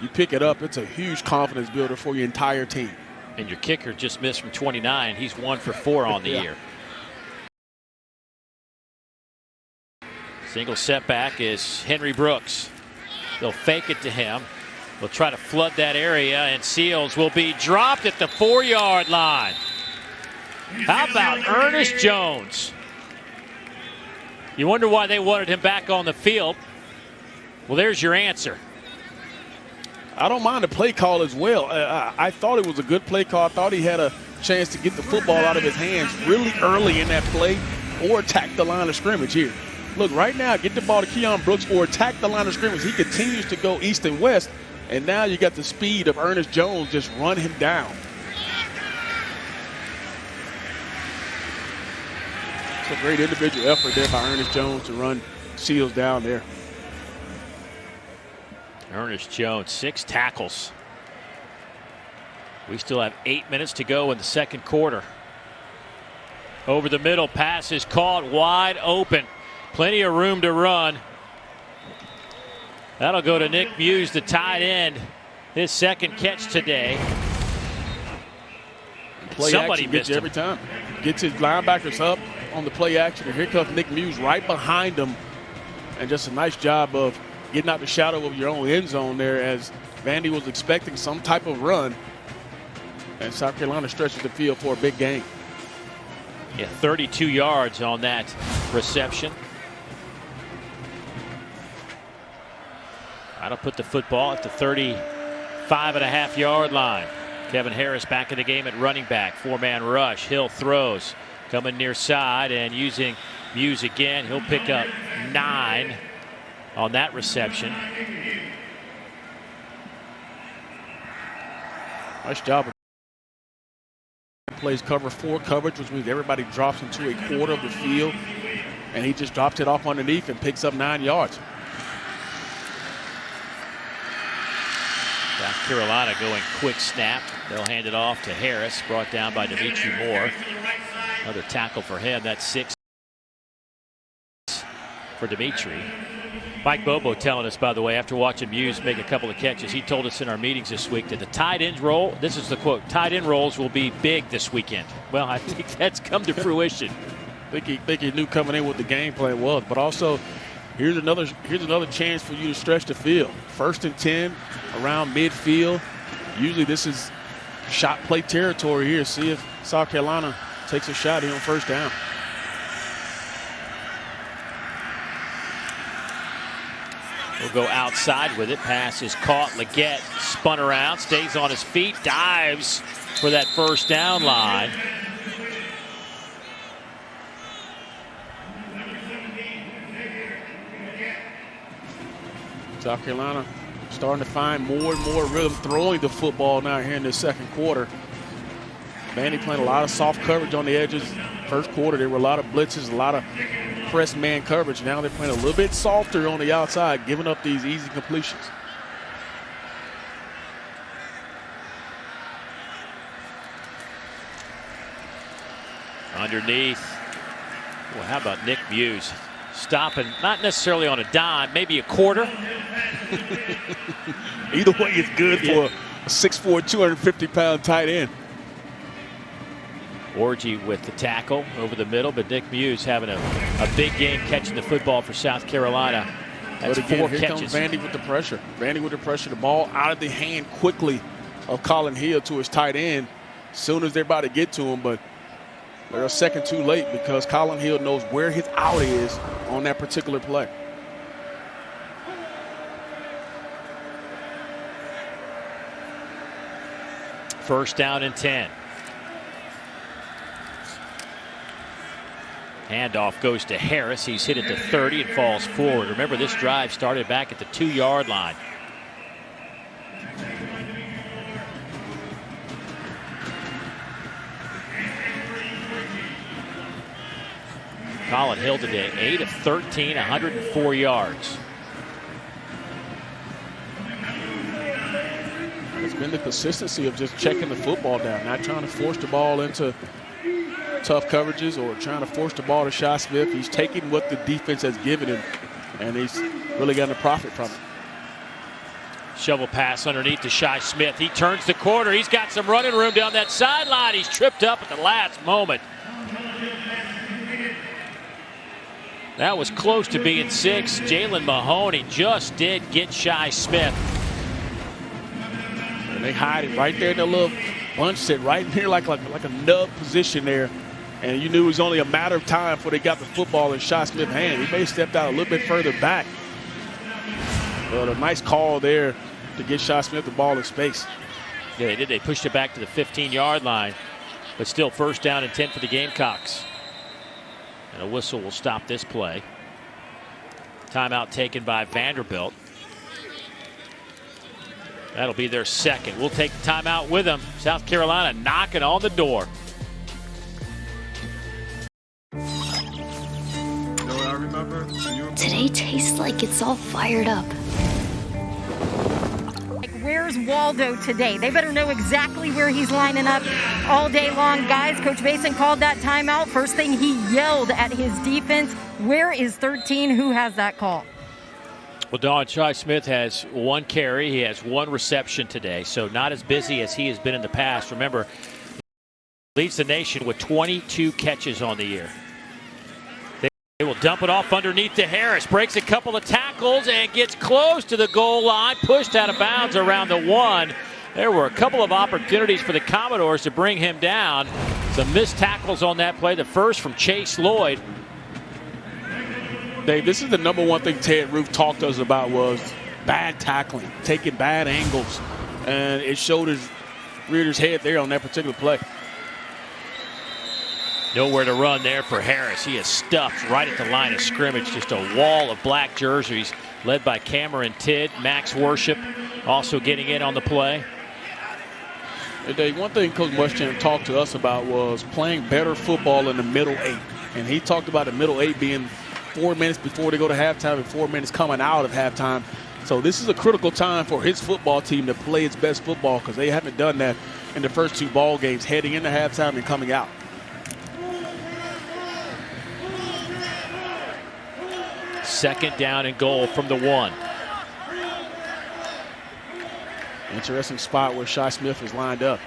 You pick it up. It's a huge confidence builder for your entire team. And your kicker just missed from 29. He's 1 for 4 on the year. Single setback is Henry Brooks. They'll fake it to him. They'll try to flood that area, and Seals will be dropped at the 4-yard line. How about Ernest Jones? You wonder why they wanted him back on the field. Well, there's your answer. I don't mind the play call as well. I thought it was a good play call. I thought he had a chance to get the football out of his hands really early in that play or attack the line of scrimmage here. Look, right now, get the ball to Keon Brooks or attack the line of scrimmage. He continues to go east and west, and now you got the speed of Ernest Jones. Just run him down. It's a great individual effort there by Ernest Jones to run Seals down there. Ernest Jones, 6 tackles. We still have 8 minutes to go in the 2nd quarter. Over the middle, pass is caught wide open. Plenty of room to run. That'll go to Nick Muse, the tight end. His 2nd catch today. Play Somebody action missed gets you every time. Gets his linebackers up on the play action, and here comes Nick Muse right behind him. And just a nice job of getting out the shadow of your own end zone there as Vandy was expecting some type of run. And South Carolina stretches the field for a big gain. Yeah, 32 yards on that reception. That'll put the football at the 35.5-yard line. Kevin Harris back in the game at running back. 4-man rush. Hill throws. Coming near side and using Muse again. He'll pick up 9 on that reception. Nice job. Plays cover 4 coverage, which means everybody drops into a quarter of the field, and he just drops it off underneath and picks up 9 yards. South Carolina going quick snap. They'll hand it off to Harris, brought down by Dimitri Moore. Another tackle for him. That's 6 for Dimitri. Mike Bobo telling us, by the way, after watching Muse make a couple of catches, he told us in our meetings this week that the tight end role, this is the quote, tight end roles will be big this weekend. Well, I think that's come to fruition. I think he knew coming in what the game plan was, but also here's another chance for you to stretch the field. 1st and 10 around midfield. Usually this is shot play territory here. See if South Carolina takes a shot here on 1st down. We'll go outside with it. Pass is caught. Leggett spun around, stays on his feet, dives for that 1st down line. South Carolina starting to find more and more rhythm throwing the football now here in the second quarter. Vandy playing a lot of soft coverage on the edges. First quarter, there were a lot of blitzes, a lot of press man coverage. Now they're playing a little bit softer on the outside, giving up these easy completions. Underneath. Well, how about Nick Muse? Stopping, not necessarily on a dime, maybe a quarter. Either way, it's good for a 6'4", 250-pound tight end. Orgy with the tackle over the middle, but Nick Muse having a big game catching the football for South Carolina. That's but again, 4 here catches. Comes Vandy with the pressure. Vandy with the pressure. The ball out of the hand quickly of Colin Hill to his tight end as soon as they're about to get to him, but they're a second too late because Colin Hill knows where his out is on that particular play. First down and 10. Handoff goes to Harris. He's hit at the 30 and falls forward. Remember, this drive started back at the 2-yard line. Colin Hill today, 8 of 13, 104 yards. It's been the consistency of just checking the football down, not trying to force the ball into tough coverages or trying to force the ball to Shi Smith. He's taking what the defense has given him, and he's really gotten a profit from it. Shovel pass underneath to Shi Smith. He turns the corner. He's got some running room down that sideline. He's tripped up at the last moment. That was close to being 6. Jalen Mahoney just did get Shi Smith. And they hide it right there in the little bunch set right here like a nub position there. And you knew it was only a matter of time before they got the football in Shi Smith's hand. He may have stepped out a little bit further back. But a nice call there to get Shi Smith the ball in space. Yeah, they did. They pushed it back to the 15-yard line. But still first down and 10 for the Gamecocks. And a whistle will stop this play. Timeout taken by Vanderbilt. That'll be their second. We'll take the timeout with them. South Carolina knocking on the door. I remember. Today tastes like it's all fired up. Where's Waldo today? They better know exactly where he's lining up all day long. Guys, Coach Mason called that timeout. First thing he yelled at his defense, where is 13? Who has that call? Well, Don, Shi Smith has 1 carry. He has 1 reception today, so not as busy as he has been in the past. Remember, leads the nation with 22 catches on the year. They will dump it off underneath to Harris. Breaks a couple of tackles and gets close to the goal line. Pushed out of bounds around the 1. There were a couple of opportunities for the Commodores to bring him down. Some missed tackles on that play. The first from Chase Lloyd. Dave, this is the number one thing Ted Roof talked to us about was bad tackling, taking bad angles. And it showed his Reader's head there on that particular play. Nowhere to run there for Harris. He is stuffed right at the line of scrimmage. Just a wall of black jerseys led by Cameron Tidd. Max Worship also getting in on the play. Hey Dave, one thing Coach Muschamp talked to us about was playing better football in the middle 8. And he talked about the middle 8 being 4 minutes before they go to halftime and 4 minutes coming out of halftime. So this is a critical time for his football team to play its best football because they haven't done that in the first 2 ball games, heading into halftime and coming out. Second down and goal from the 1. Interesting spot where Shi Smith is lined up.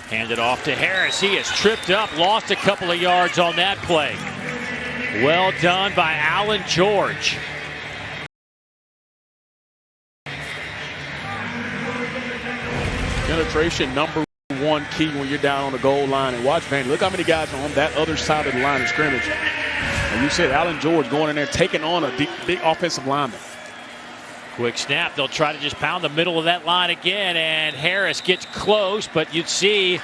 Handed off to Harris. He is tripped up, lost a couple of yards on that play. Well done by Alan George. Penetration number 1 key when you're down on the goal line. And watch Vandy. Look how many guys are on that other side of the line of scrimmage. And you said Alan George going in there taking on a big offensive lineman. Quick snap. They'll try to just pound the middle of that line again. And Harris gets close, but you'd see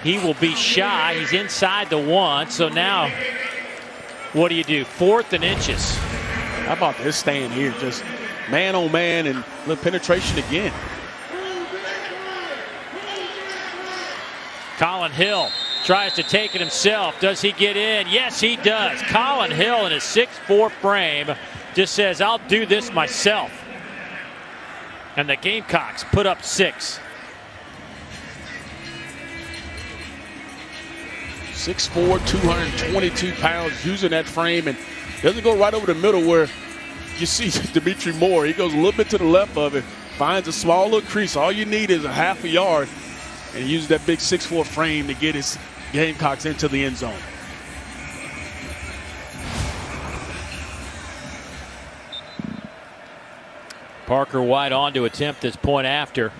he will be shy. He's inside the 1. So now What do you do? 4th and inches. How about this stand here? Just man on man and little penetration again. Colin Hill tries to take it himself. Does he get in? Yes, he does. Colin Hill in his 6'4" frame just says, I'll do this myself. And the Gamecocks put up 6. 6'4", 222 pounds, using that frame, and doesn't go right over the middle where you see Dimitri Moore. He goes a little bit to the left of it, finds a small little crease. All you need is a half a yard, and he uses that big 6'4" frame to get his Gamecocks into the end zone. Parker White on to attempt this point after.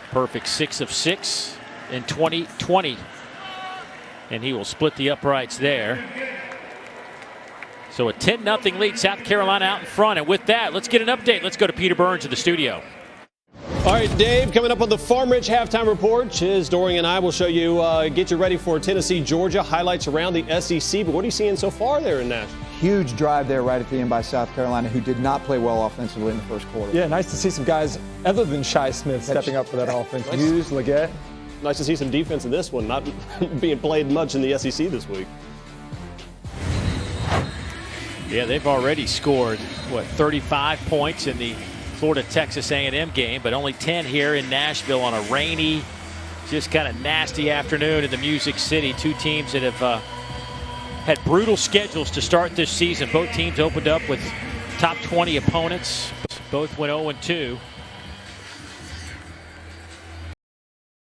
Perfect 6 of 6 in 2020. And he will split the uprights there. So a 10-0 lead, South Carolina out in front. And with that, let's get an update. Let's go to Peter Burns in the studio. All right, Dave, coming up on the Farm Ridge halftime report, Chiz, Dorian, and I will show you, get you ready for Tennessee, Georgia, highlights around the SEC. But what are you seeing so far there in Nashville? Huge drive there right at the end by South Carolina, who did not play well offensively in the first quarter. Yeah, nice to see some guys other than Shi Smith stepping up for that offense. Hughes, Leggett. Nice to see some defense in this one, not being played much in the SEC this week. Yeah, they've already scored, 35 points in the Florida-Texas A&M game, but only 10 here in Nashville on a rainy, just kind of nasty afternoon in the Music City. Two teams that have had brutal schedules to start this season. Both teams opened up with top 20 opponents. Both went 0-2.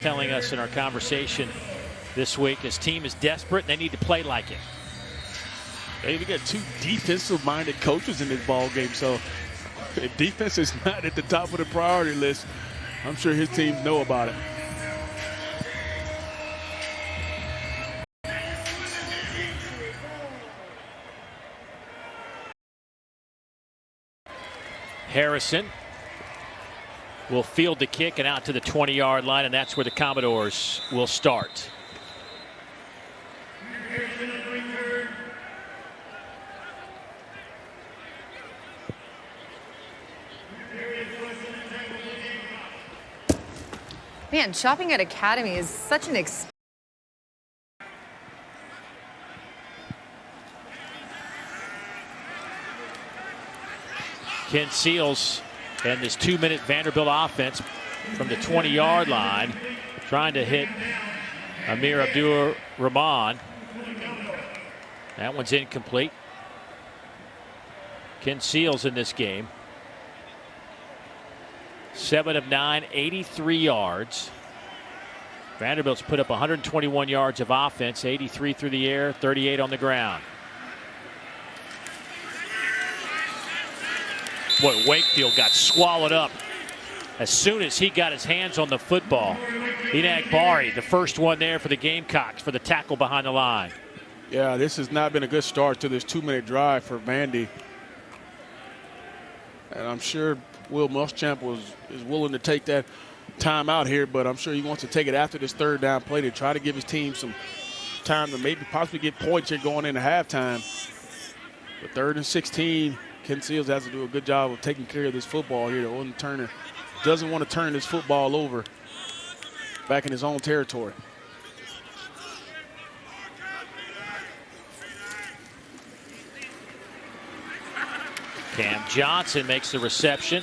Telling us in our conversation this week, his team is desperate and they need to play like it. Hey, we got two defensive-minded coaches in this ball game, so if defense is not at the top of the priority list, I'm sure his teams know about it. Harrison will field the kick and out to the 20-yard line, and that's where the Commodores will start. Man, shopping at Academy is such an expensive. Ken Seals and this 2-minute Vanderbilt offense from the 20-yard line, trying to hit Amir Abdur-Rahman. That one's incomplete. Ken Seals in this game. 7 of 9, 83 yards. Vanderbilt's put up 121 yards of offense, 83 through the air, 38 on the ground. Boy, Wakefield got swallowed up as soon as he got his hands on the football. Enagbari, the first one there for the Gamecocks for the tackle behind the line. Yeah, this has not been a good start to this 2-minute drive for Vandy. And I'm sure Will Muschamp is willing to take that time out here, but I'm sure he wants to take it after this third down play to try to give his team some time to maybe possibly get points here going into halftime. But 3rd and 16, Ken Seals has to do a good job of taking care of this football here. Owen Turner doesn't want to turn this football over back in his own territory. Cam Johnson makes the reception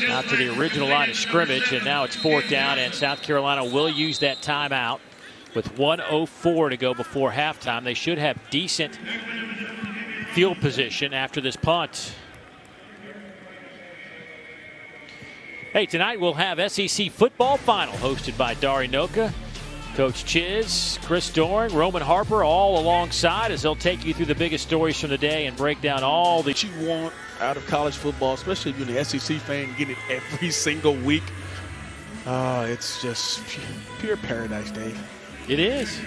out to the original line of scrimmage, and now it's 4th down, and South Carolina will use that timeout with 1:04 to go before halftime. They should have decent field position after this punt. Hey, tonight we'll have SEC football final hosted by Dari Noka, Coach Chiz, Chris Doring, Roman Harper, all alongside as they'll take you through the biggest stories from the day and break down all the... You want out of college football, especially if you're an SEC fan, get it every single week. It's just pure paradise, Dave. It is.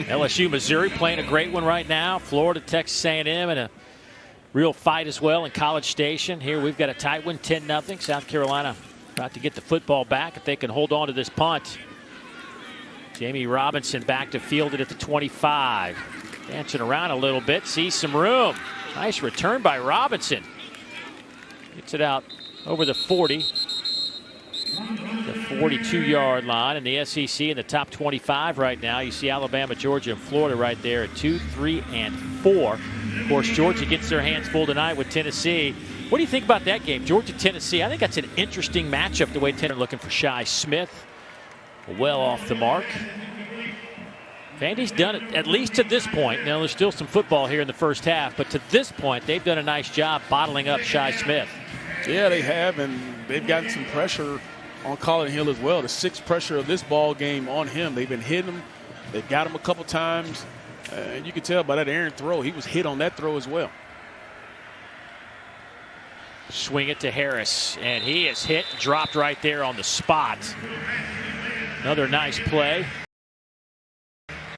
LSU, Missouri playing a great one right now. Florida, Texas A&M, and a real fight as well in College Station. Here we've got a tight one, 10-0. South Carolina about to get the football back if they can hold on to this punt. Jamie Robinson back to field it at the 25. Dancing around a little bit, sees some room. Nice return by Robinson. Gets it out over the 40. The 42-yard line in the SEC in the top 25 right now. You see Alabama, Georgia, and Florida right there at 2, 3, and 4. Of course, Georgia gets their hands full tonight with Tennessee. What do you think about that game, Georgia-Tennessee? I think that's an interesting matchup, the way Tennessee looking for Shi Smith. Well off the mark. Vandy's done it, at least to this point. Now, there's still some football here in the first half, but to this point, they've done a nice job bottling up Shi Smith. Yeah, they have, and they've gotten some pressure on Colin Hill as well. The sixth pressure of this ball game on him. They've been hitting him. They've got him a couple times. And you can tell by that errant throw, he was hit on that throw as well. Swing it to Harris, and he is hit, dropped right there on the spot. Another nice play.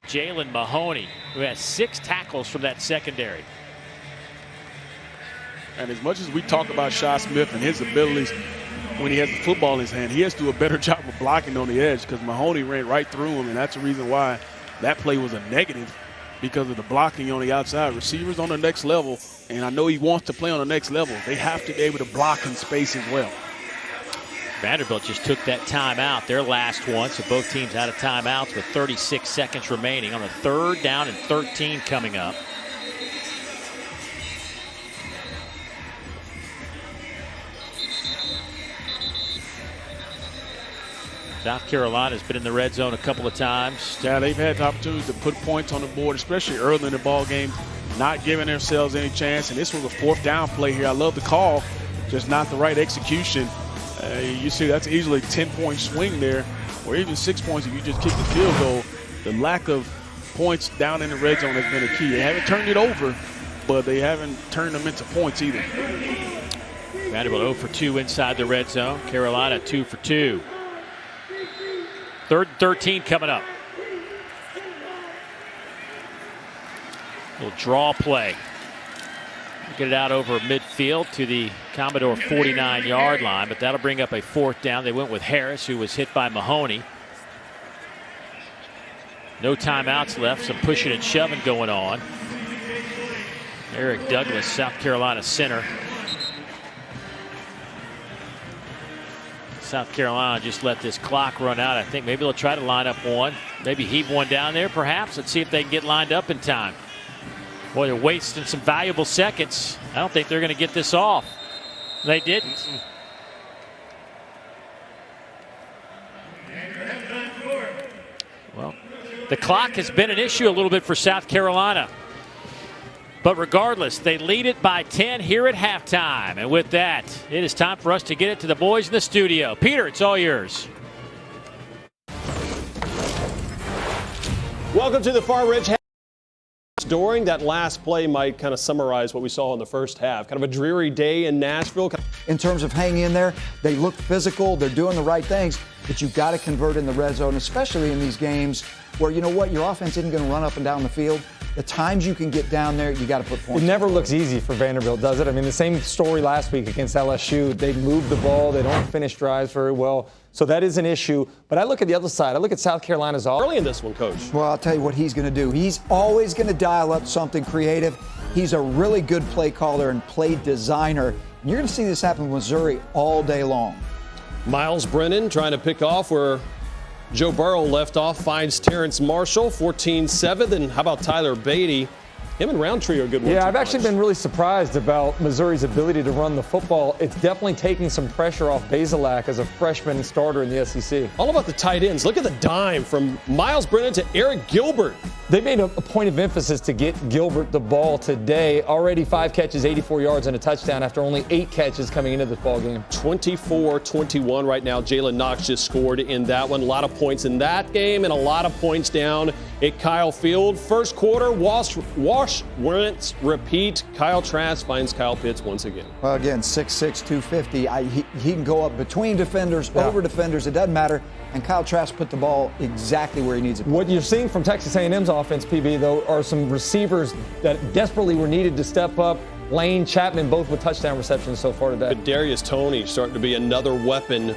Jalen Mahoney, who has 6 tackles from that secondary. And as much as we talk about Shi Smith and his abilities when he has the football in his hand, he has to do a better job of blocking on the edge because Mahoney ran right through him, and that's the reason why that play was a negative, because of the blocking on the outside. Receivers on the next level, and I know he wants to play on the next level, they have to be able to block in space as well. Vanderbilt just took that timeout, their last one, so both teams out of timeouts with 36 seconds remaining on a 3rd down and 13 coming up. South Carolina's been in the red zone a couple of times. Yeah, they've had opportunities to put points on the board, especially early in the ball game, not giving themselves any chance. And this was a 4th down play here. I love the call, just not the right execution. You see that's easily a 10-point swing there, or even 6 points if you just kick the field goal. The lack of points down in the red zone has been a key. They haven't turned it over, but they haven't turned them into points either. Vanderbilt 0 for 2 inside the red zone. Carolina 2 for 2. 3rd and 13 coming up. Little draw play. Get it out over midfield to the Commodore 49-yard line, but that'll bring up a 4th down. They went with Harris, who was hit by Mahoney. No timeouts left, some pushing and shoving going on. Eric Douglas, South Carolina center. South Carolina just let this clock run out. I think maybe they'll try to line up one. Maybe heave one down there, perhaps. Let's see if they can get lined up in time. Boy, they're wasting some valuable seconds. I don't think they're going to get this off. They didn't. Well, the clock has been an issue a little bit for South Carolina. But regardless, they lead it by 10 here at halftime. And with that, it is time for us to get it to the boys in the studio. Peter, it's all yours. Welcome to the Far Ridge. During that last play might kind of summarize what we saw in the first half. Kind of a dreary day in Nashville. In terms of hanging in there, they look physical, they're doing the right things, but you've got to convert in the red zone, especially in these games where, you know what, your offense isn't going to run up and down the field. The times you can get down there, you got to put points. It never looks easy for Vanderbilt, does it? I mean, the same story last week against LSU. They move the ball. They don't finish drives very well. So that is an issue. But I look at the other side. I look at South Carolina's early in this one, Coach. Well, I'll tell you what he's going to do. He's always going to dial up something creative. He's a really good play caller and play designer. And you're going to see this happen with Missouri all day long. Miles Brennan trying to pick off where Joe Burrow left off, finds Terrence Marshall, 14-7. And how about Tyler Beatty? Him and Roundtree are good ones. Yeah, I've actually been really surprised about Missouri's ability to run the football. It's definitely taking some pressure off Bazelak as a freshman starter in the SEC. All about the tight ends. Look at the dime from Miles Brennan to Eric Gilbert. They made a point of emphasis to get Gilbert the ball today. Already 5 catches, 84 yards, and a touchdown after only 8 catches coming into this ball game. 24-21 right now. Jalen Knox just scored in that one. A lot of points in that game and a lot of points down at Kyle Field. First quarter, wash, rinse, repeat. Kyle Trask finds Kyle Pitts once again. Well, again, 6'6", 250. He can go up between defenders, over defenders. It doesn't matter. And Kyle Trask put the ball exactly where he needs it. What you're seeing from Texas A&M's offense, PB, though, are some receivers that desperately were needed to step up. Lane, Chapman, both with touchdown receptions so far today. But Darius Toney starting to be another weapon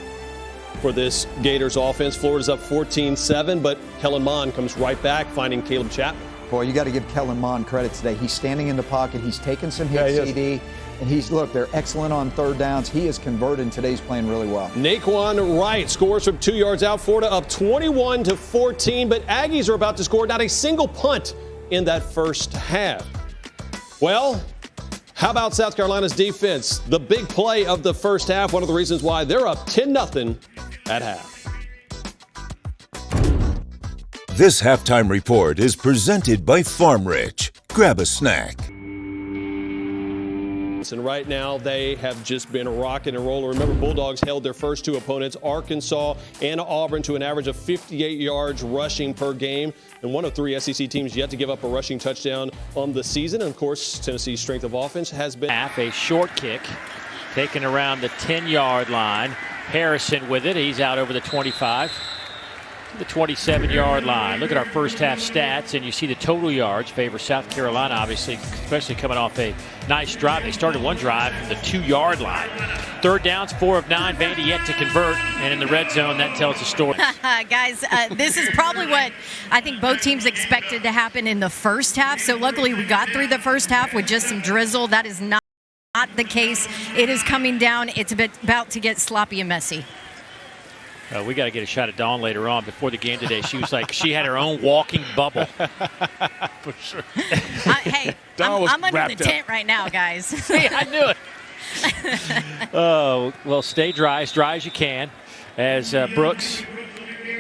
for this Gators offense. Florida's up 14-7, but Kellen Mond comes right back, finding Caleb Chapman. Boy, you got to give Kellen Mond credit today. He's standing in the pocket. He's taking some hits, CD. And look, they're excellent on third downs. He is converted, and today's playing really well. Naquan Wright scores from 2 yards out. Florida up 21-14, but Aggies are about to score not a single punt in that first half. Well, how about South Carolina's defense? The big play of the first half, one of the reasons why they're up 10-0 at half. This halftime report is presented by Farm Rich. Grab a snack. And right now, they have just been rocking and rolling. Remember, Bulldogs held their first two opponents, Arkansas and Auburn, to an average of 58 yards rushing per game. And one of three SEC teams yet to give up a rushing touchdown on the season. And, of course, Tennessee's strength of offense has been a short kick taken around the 10-yard line. Harrison with it. He's out over the 25. The 27-yard line. Look at our first half stats, and you see the total yards favor South Carolina, obviously, especially coming off a nice drive. They started one drive from the 2-yard line. Third downs, 4 of 9. Vandy yet to convert, and in the red zone, that tells the story. Guys, this is probably what I think both teams expected to happen in the first half. So luckily, we got through the first half with just some drizzle. That is not the case. It is coming down. It's about to get sloppy and messy. We got to get a shot at Dawn later on. Before the game today, she was like, she had her own walking bubble. For sure. Hey, I'm under the tent right now, guys. See, I knew it. Oh, well, stay dry as you can. As Brooks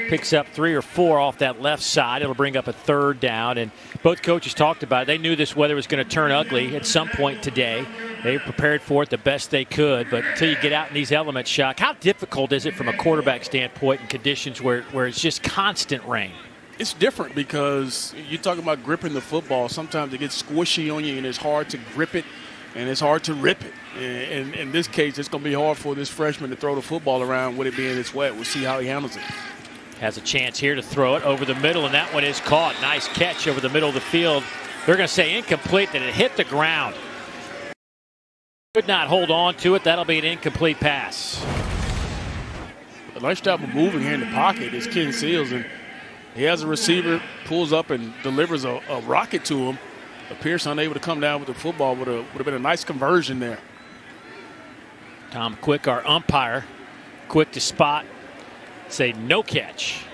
picks up 3 or 4 off that left side, it'll bring up a third down. And both coaches talked about it. They knew this weather was going to turn ugly at some point today. They prepared for it the best they could, but until you get out in these elements, Shock, how difficult is it from a quarterback standpoint in conditions where it's just constant rain? It's different because you're talking about gripping the football. Sometimes it gets squishy on you, and it's hard to grip it, and it's hard to rip it. And in this case, it's going to be hard for this freshman to throw the football around with it being this wet. We'll see how he handles it. Has a chance here to throw it over the middle, and that one is caught. Nice catch over the middle of the field. They're going to say incomplete, that it hit the ground. Could not hold on to it. That'll be an incomplete pass. A nice job of moving here in the pocket is Ken Seals, and he has a receiver, pulls up and delivers a rocket to him. But Pierce unable to come down with the football. Would have been a nice conversion there. Tom Quick, our umpire, quick to spot, say no catch.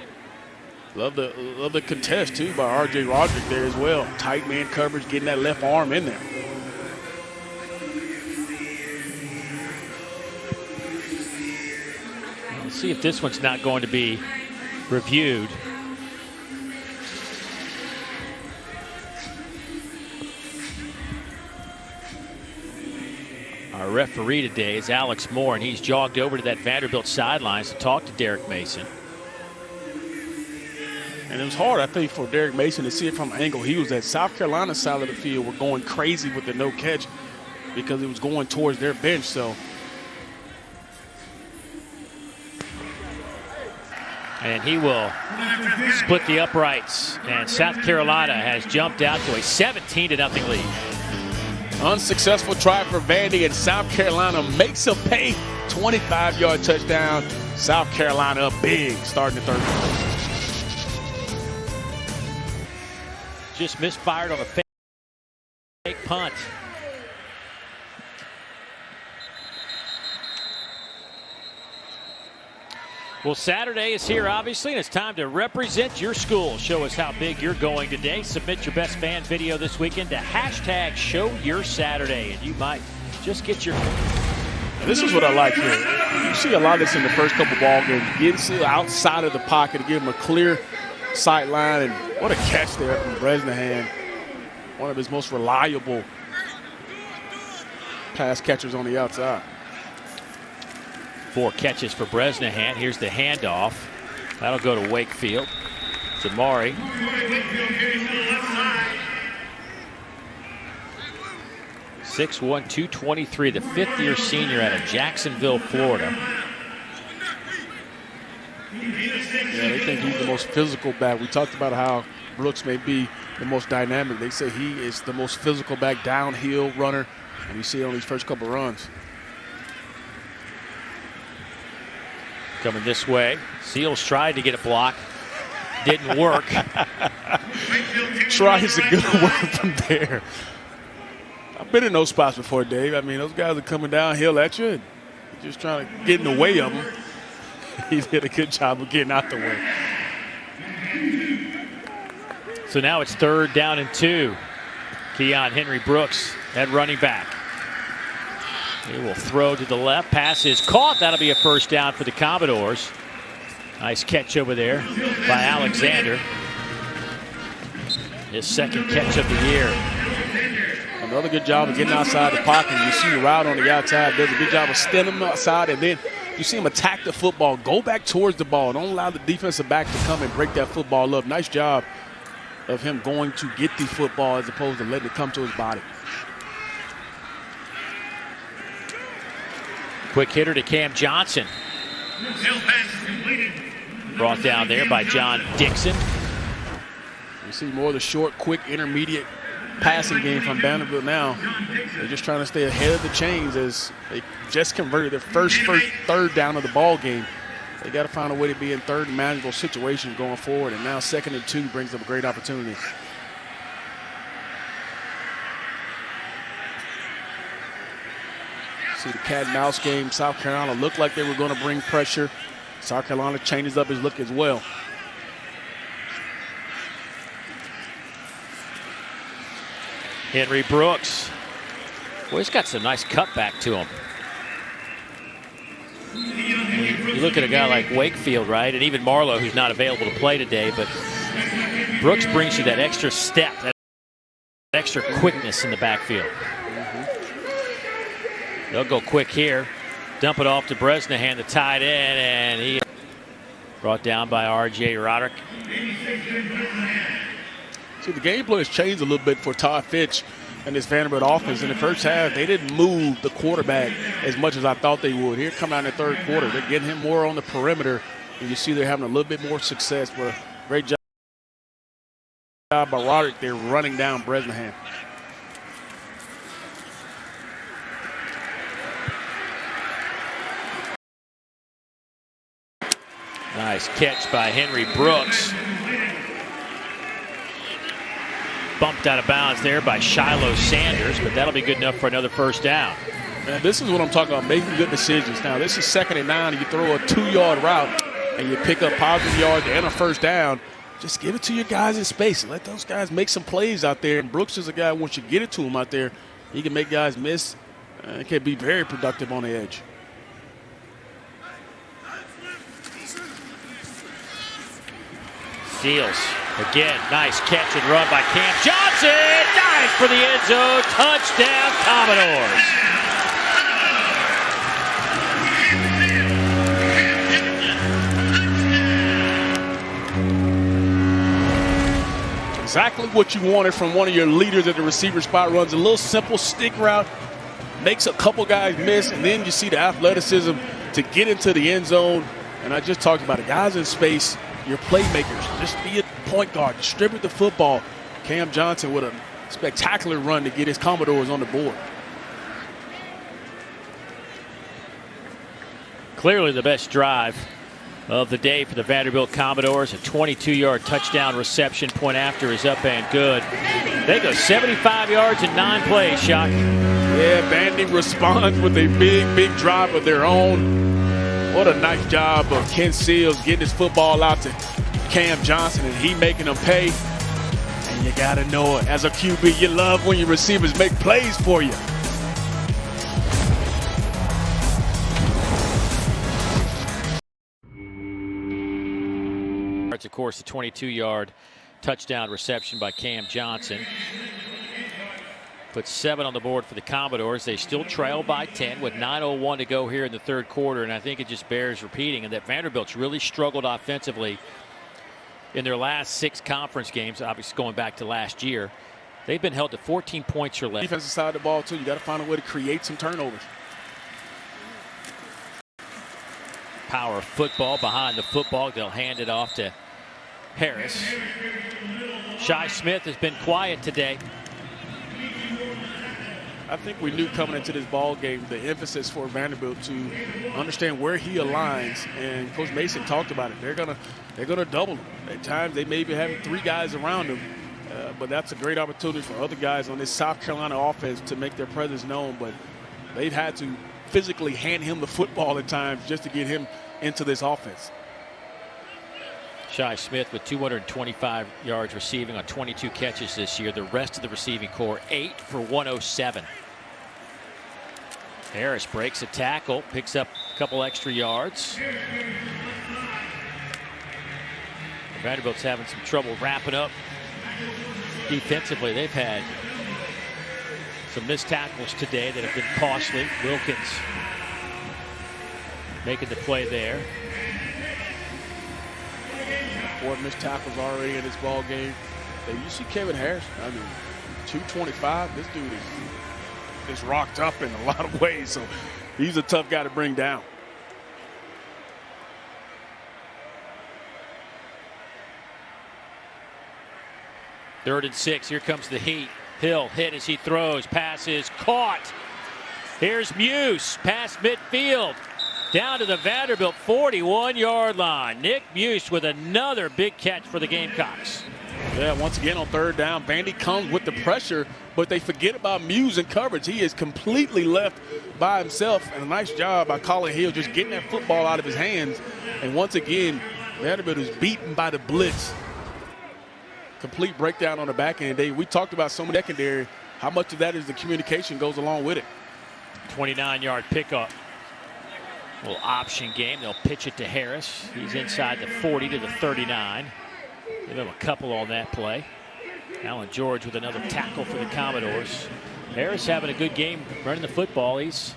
Love the contest too by R.J. Roderick there as well. Tight man coverage, getting that left arm in there. Let's see if this one's not going to be reviewed. Our referee today is Alex Moore, and he's jogged over to that Vanderbilt sidelines to talk to Derek Mason. And it was hard, I think, for Derek Mason to see it from an angle. He was at South Carolina side of the field. We're going crazy with the no catch because it was going towards their bench. So. And he will split the uprights. And South Carolina has jumped out to a 17-0 lead. Unsuccessful try for Vandy, and South Carolina makes a pay. 25-yard touchdown. South Carolina up big starting the third quarter. Just misfired on a fake punt. Well, Saturday is here, obviously, and it's time to represent your school. Show us how big you're going today. Submit your best fan video this weekend to #ShowYourSaturday, and you might just get your. And this is what I like here. You see a lot of this in the first couple ball games. Getting outside of the pocket to give him a clear sight line, and what a catch there from Bresnahan. One of his most reliable pass catchers on the outside. 4 catches for Bresnahan. Here's the handoff. That'll go to Wakefield. Zamari. 6'1", 223, the 5th-year senior out of Jacksonville, Florida. Yeah, they think he's the most physical back. We talked about how Brooks may be the most dynamic. They say he is the most physical back, downhill runner, and you see it on these first couple runs. coming this way. Seals tried to get a block. Didn't work. Tries a good word from there. I've been in those spots before, Dave. I mean, those guys are coming downhill at you and you're just trying to get in the way of them. He did a good job of getting out the way. So now it's 3rd down and 2. Keon Henry Brooks at running back. He will throw to the left. Pass is caught. That'll be a first down for the Commodores. Nice catch over there by Alexander. His 2nd catch of the year. Another good job of getting outside the pocket. You see the route on the outside. Does a good job of stemming him outside, and then you see him attack the football, go back towards the ball. Don't allow the defensive back to come and break that football up. Nice job of him going to get the football as opposed to letting it come to his body. Quick hitter to Cam Johnson. Brought down there by John Dixon. You see more of the short, quick, intermediate passing game from Vanderbilt now. They're just trying to stay ahead of the chains as they just converted their first 3rd down of the ball game. They got to find a way to be in 3rd and manageable situations going forward, and now 2nd and 2 brings them a great opportunity. See the cat and mouse game. South Carolina looked like they were going to bring pressure. South Carolina changes up his look as well. Henry Brooks. Boy, he's got some nice cutback to him. You look at a guy like Wakefield, right? And even Marlowe, who's not available to play today, but Brooks brings you that extra step, that extra quickness in the backfield. They'll go quick here. Dump it off to Bresnahan, the tight end, and he brought down by R.J. Roderick. See, the game plan has changed a little bit for Todd Fitch and this Vanderbilt offense. In the first half, they didn't move the quarterback as much as I thought they would. Here come out in the 3rd quarter. They're getting him more on the perimeter, and you see they're having a little bit more success. But a great job by Roderick. They're running down Bresnahan. Nice catch by Henry Brooks. Bumped out of bounds there by Shiloh Sanders, but that'll be good enough for another first down. Man, this is what I'm talking about, making good decisions. Now, this is 2nd and 9, and you throw a 2-yard route, and you pick up positive yards and a first down. Just give it to your guys in space and let those guys make some plays out there. And Brooks is a guy, once you get it to him out there, he can make guys miss. It can be very productive on the edge. Seals. Again, nice catch and run by Cam Johnson. Dives for the end zone. Touchdown, Commodores. Exactly what you wanted from one of your leaders at the receiver spot. Runs a little simple stick route, makes a couple guys miss, and then you see the athleticism to get into the end zone. And I just talked about it. Guys in space, your playmakers, just be a point guard, distribute the football. Cam Johnson with a spectacular run to get his Commodores on the board. Clearly the best drive of the day for the Vanderbilt Commodores. A 22-yard touchdown reception. Point after is up and good. They go 75 yards in 9 plays, Shock. Yeah, Vandy responds with a big drive of their own. What a nice job of Ken Seals getting his football out to Cam Johnson, and he making them pay. And you got to know it. As a QB, you love when your receivers make plays for you. Of course, the 22-yard touchdown reception by Cam Johnson. Put 7 on the board for the Commodores. They still trail by 10 with 9:01 to go here in the 3rd quarter, and I think it just bears repeating, and that Vanderbilt's really struggled offensively in their last 6 conference games, obviously going back to last year. They've been held to 14 points or less. Defensive side of the ball, too. You got to find a way to create some turnovers. Power football behind the football. They'll hand it off to Harris. Shi Smith has been quiet today. I think we knew coming into this ball game the emphasis for Vanderbilt to understand where he aligns, and Coach Mason talked about it. They're gonna double him. At times they may be having 3 guys around him, but that's a great opportunity for other guys on this South Carolina offense to make their presence known. But they've had to physically hand him the football at times just to get him into this offense. Shi Smith with 225 yards receiving on 22 catches this year. The rest of the receiving core 8 for 107. Harris breaks a tackle, picks up a couple extra yards. Vanderbilt's having some trouble wrapping up defensively. They've had some missed tackles today that have been costly. Wilkins making the play there. 4 missed tackles already in this ball game. You see Kevin Harris, I mean, 225. This dude is rocked up in a lot of ways, so he's a tough guy to bring down. Third and 6. Here comes the heat. Hill hit as he throws. Pass is caught. Here's Muse past midfield. Down to the Vanderbilt 41-yard line. Nick Muse with another big catch for the Gamecocks. Yeah, once again on third down, Vandy comes with the pressure, but they forget about Muse in coverage. He is completely left by himself, and a nice job by Colin Hill just getting that football out of his hands. And once again, Vanderbilt is beaten by the blitz. Complete breakdown on the back end. We talked about some secondary. How much of that is the communication goes along with it? 29-yard pickup. Little option game. They'll pitch it to Harris. He's inside the 40 to the 39. Give him a couple on that play. Alan George with another tackle for the Commodores. Harris having a good game running the football. He's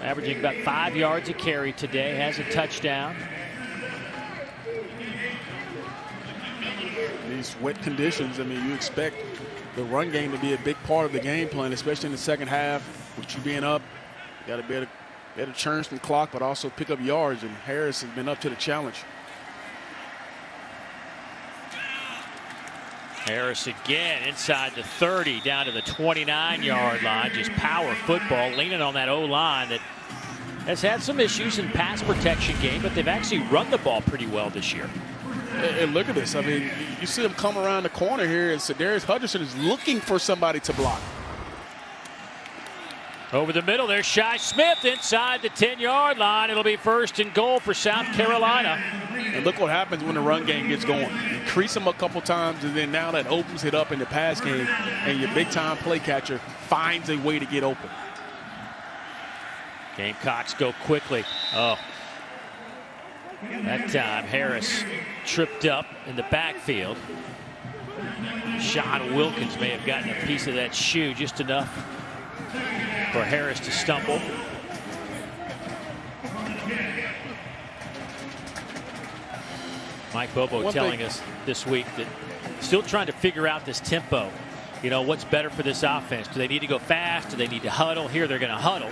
averaging about 5 yards a carry today. Has a touchdown. These wet conditions, I mean, you expect the run game to be a big part of the game plan, especially in the second half. With you being up, you got to be able to churn some clock, but also pick up yards, and Harris has been up to the challenge. Harris again inside the 30 down to the 29-yard line. Just power football, leaning on that O-line that has had some issues in pass protection game, but they've actually run the ball pretty well this year. And look at this. I mean, you see him come around the corner here, and Sedarius Hutchinson is looking for somebody to block. Over the middle, there's Shi Smith inside the 10-yard line. It'll be 1st and goal for South Carolina. And look what happens when the run game gets going. You crease them a couple times, and then now that opens it up in the pass game, and your big-time play catcher finds a way to get open. Gamecocks go quickly. Oh. That time, Harris tripped up in the backfield. Sean Wilkins may have gotten a piece of that shoe, just enough for Harris to stumble. Mike Bobo telling us this week that still trying to figure out this tempo. You know, what's better for this offense? Do they need to go fast? Do they need to huddle? Here they're going to huddle.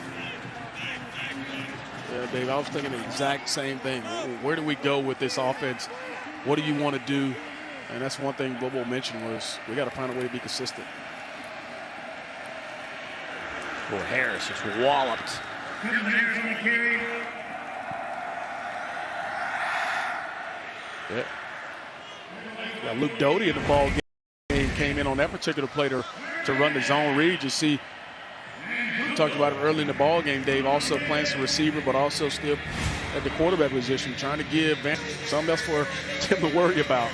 Yeah, Dave, I was thinking the exact same thing. Where do we go with this offense? What do you want to do? And that's one thing Bobo mentioned was we got to find a way to be consistent. Boy, Harris is walloped. Yeah. Got Luke Doty in the ball game, came in on that particular play to run the zone read. You see, we talked about it early in the ball game, Dave, also playing some receiver, but also still at the quarterback position, trying to give something else for him to worry about.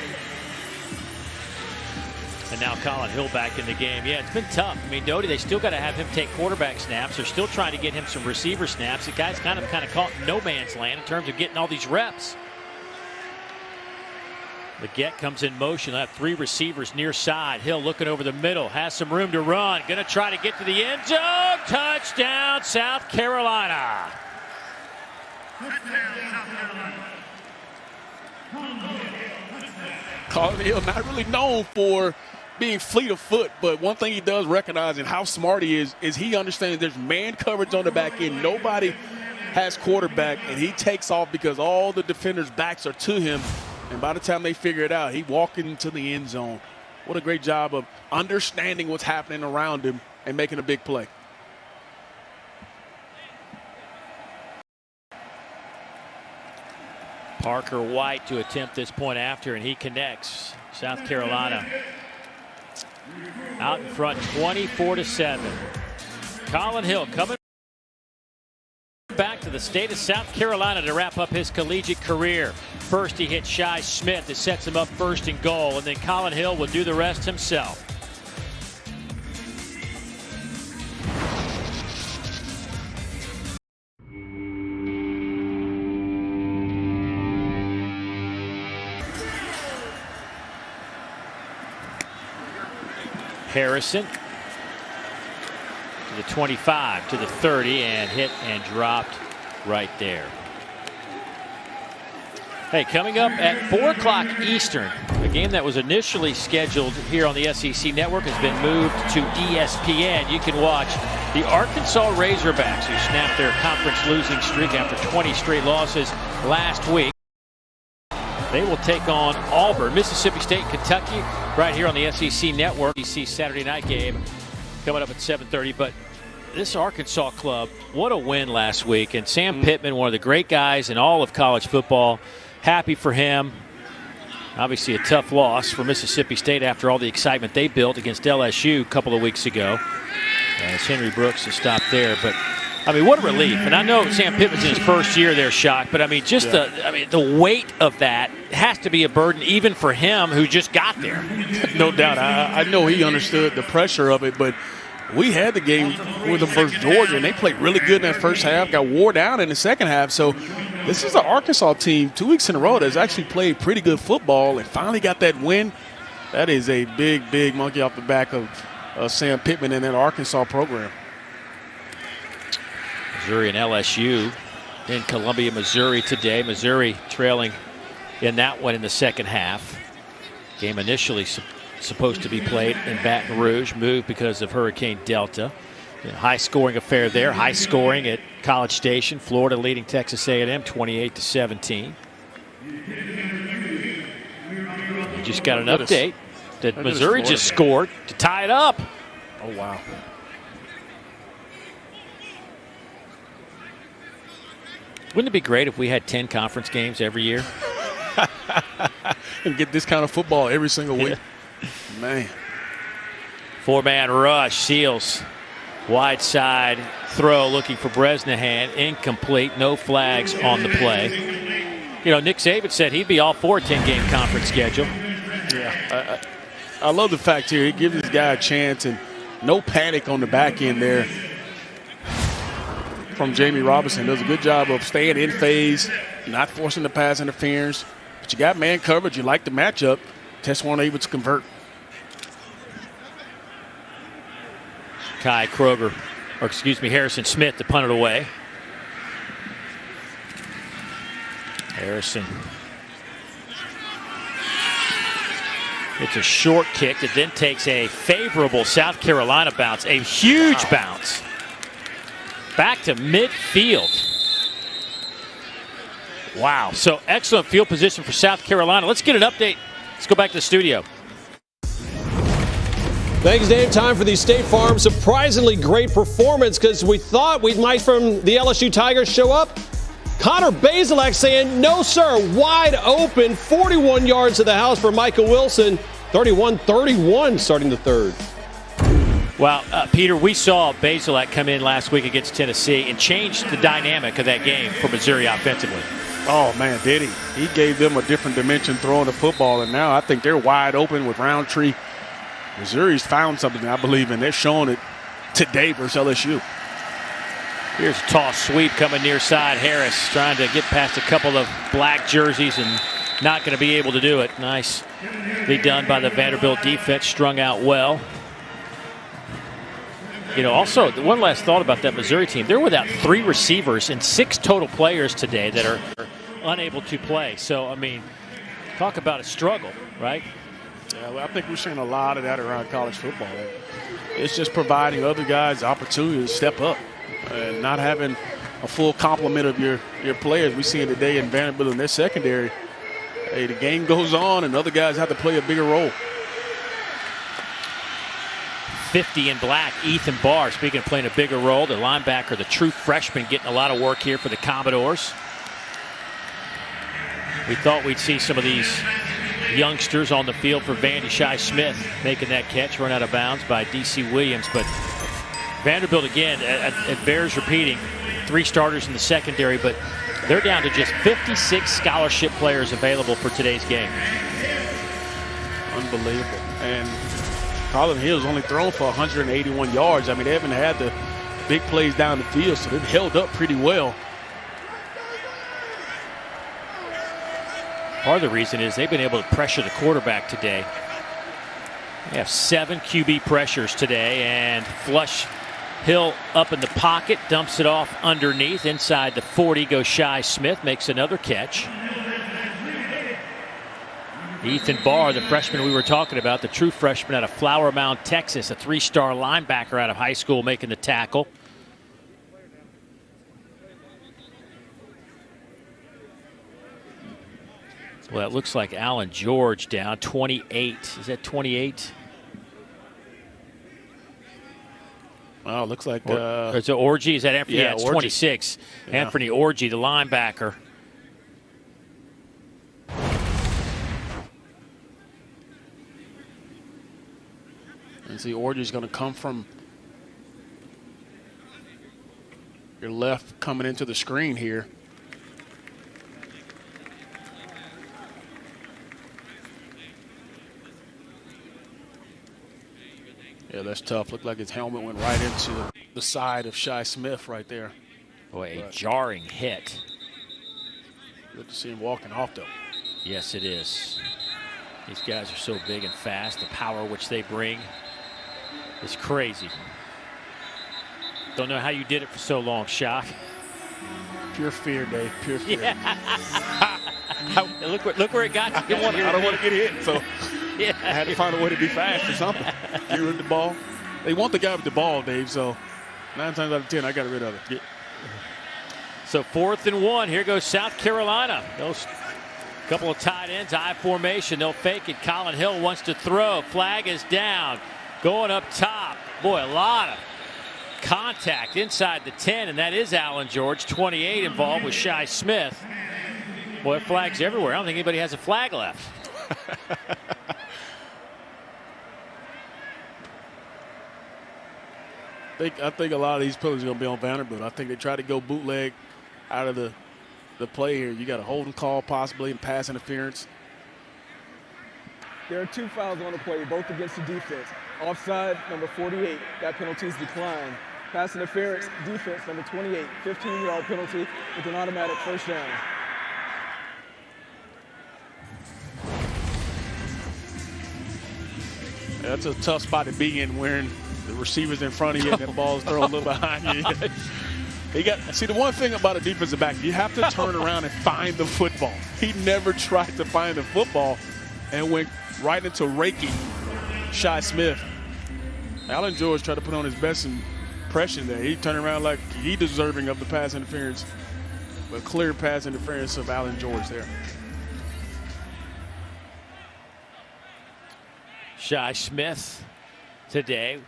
And now Colin Hill back in the game. Yeah, it's been tough. I mean, Doty, they still got to have him take quarterback snaps. They're still trying to get him some receiver snaps. The guy's kind of caught in no man's land in terms of getting all these reps. Leggett comes in motion. They'll have 3 receivers near side. Hill looking over the middle. Has some room to run. Going to try to get to the end zone. Touchdown, South Carolina. Colin Hill not really known for being fleet of foot, but one thing he does recognize and how smart he is he understands there's man coverage on the back end. Nobody has quarterback, and he takes off because all the defenders' backs are to him. And by the time they figure it out, he walked into the end zone. What a great job of understanding what's happening around him and making a big play. Parker White to attempt this point after, and he connects. South Carolina out in front 24-7. Colin Hill coming back to the state of South Carolina to wrap up his collegiate career. First he hit Shi Smith that sets him up first and goal, and then Colin Hill will do the rest himself. Harrison to the 25, to the 30, and hit and dropped right there. Hey, coming up at 4 o'clock Eastern, a game that was initially scheduled here on the SEC Network has been moved to ESPN. You can watch the Arkansas Razorbacks, who snapped their conference losing streak after 20 straight losses last week. They will take on Auburn, Mississippi State, Kentucky, right here on the SEC Network. SEC Saturday night game coming up at 7:30. But this Arkansas club, what a win last week. And Sam Pittman, one of the great guys in all of college football. Happy for him. Obviously a tough loss for Mississippi State after all the excitement they built against LSU a couple of weeks ago. As Henry Brooks has stopped there. But I mean, what a relief. And I know Sam Pittman's in his first year there, Shock, but I mean, just the weight of that has to be a burden even for him who just got there. No doubt. I know he understood the pressure of it, but we had the game with them versus Georgia, and they played really good in that first half, got wore down in the second half. So this is an Arkansas team 2 weeks in a row that's actually played pretty good football and finally got that win. That is a big, big monkey off the back of Sam Pittman and that Arkansas program. Missouri and LSU in Columbia, Missouri today. Missouri trailing in that one in the second half. Game initially supposed to be played in Baton Rouge, moved because of Hurricane Delta. High scoring affair there. High scoring at College Station. Florida leading Texas A&M 28-17. We just got an update that Missouri just scored to tie it up. Oh, wow. Wouldn't it be great if we had 10 conference games every year? And get this kind of football every single week. Yeah. Man. 4-man rush. Seals. Wide side throw looking for Bresnahan. Incomplete. No flags on the play. You know, Nick Saban said he'd be all for a 10-game conference schedule. Yeah. I love the fact here. He gives this guy a chance and no panic on the back end there. From Jamie Robinson. Does a good job of staying in phase, not forcing the pass interference. But you got man coverage. You like the matchup. Just weren't able to convert. Kai Kroger, or excuse me, Harrison Smith to punt it away. Harrison. It's a short kick that then takes a favorable South Carolina bounce, a huge bounce. Back to midfield. Wow. So excellent field position for South Carolina. Let's get an update. Let's go back to the studio. Thanks, Dave. Time for the State Farm surprisingly great performance because we thought we might from the LSU Tigers show up. Connor Bazelak saying, no, sir, wide open. 41 yards to the house for Michael Wilson. 31-31 starting the third. Well, Peter, we saw Bazelak come in last week against Tennessee and change the dynamic of that game for Missouri offensively. Oh, man, did he? He gave them a different dimension throwing the football, and now I think they're wide open with Roundtree. Missouri's found something, I believe, and they're showing it today versus LSU. Here's a toss sweep coming near side. Harris trying to get past a couple of black jerseys and not going to be able to do it. Nicely done by the Vanderbilt defense, strung out well. You know, also, one last thought about that Missouri team. They're without 3 receivers and 6 total players today that are unable to play. So, I mean, talk about a struggle, right? Yeah, well, I think we're seeing a lot of that around college football. It's just providing other guys the opportunity to step up and not having a full complement of your players. We see it today in Vanderbilt in their secondary. Hey, the game goes on and other guys have to play a bigger role. 50 in black, Ethan Barr, speaking of playing a bigger role, the linebacker, the true freshman, getting a lot of work here for the Commodores. We thought we'd see some of these youngsters on the field for Vandy. Shi Smith making that catch, run out of bounds by D.C. Williams. But Vanderbilt, again, it bears repeating, 3 starters in the secondary, but they're down to just 56 scholarship players available for today's game. Unbelievable. And Colin Hill's only thrown for 181 yards. I mean, they haven't had the big plays down the field, so they've held up pretty well. Part of the reason is they've been able to pressure the quarterback today. They have 7 QB pressures today, and flush Hill up in the pocket, dumps it off underneath. Inside the 40 goes Shi Smith, makes another catch. Ethan Barr, the freshman we were talking about, the true freshman out of Flower Mound, Texas, a 3-star linebacker out of high school, making the tackle. Well, it looks like Alan George down, 28. Is that 28? Wow, looks like it's an Orgy. Is that Anthony? Yeah, it's Orgy. 26. Yeah. Anthony Orgy, the linebacker. And see, Orgy's going to come from your left, coming into the screen here. Yeah, that's tough. Looked like his helmet went right into the side of Shi Smith right there. Boy, a jarring hit. Good to see him walking off, though. Yes, it is. These guys are so big and fast. The power which they bring is crazy. Don't know how you did it for so long, Shock. Pure fear, Dave. Pure fear. Yeah. look where it got you. I don't want to get hit, so yeah. I had to find a way to be fast or something. Get rid of the ball. They want the guy with the ball, Dave, so 9 times out of 10, I got rid of it. Yeah. So 4th and 1. Here goes South Carolina. Those couple of tight ends, I formation. They'll fake it. Colin Hill wants to throw. Flag is down. Going up top. Boy, a lot of contact inside the 10, and that is Alan George, 28, involved with Shi Smith. Boy, flags everywhere. I don't think anybody has a flag left. I think a lot of these penalties are going to be on Vanderbilt. I think they try to go bootleg out of the play here. You got a holding call possibly and pass interference. There are 2 fouls on the play, both against the defense. Offside, number 48, that penalty is declined. Pass interference, defense, number 28, 15-yard penalty with an automatic first down. Yeah, that's a tough spot to be in when the receiver's in front of you and the ball's thrown a little behind you. See, the one thing about a defensive back, you have to turn around and find the football. He never tried to find the football and went right into raking Shi Smith. Alan George tried to put on his best impression there. He turned around like he deserving of the pass interference, but clear pass interference of Alan George there. Shi Smith today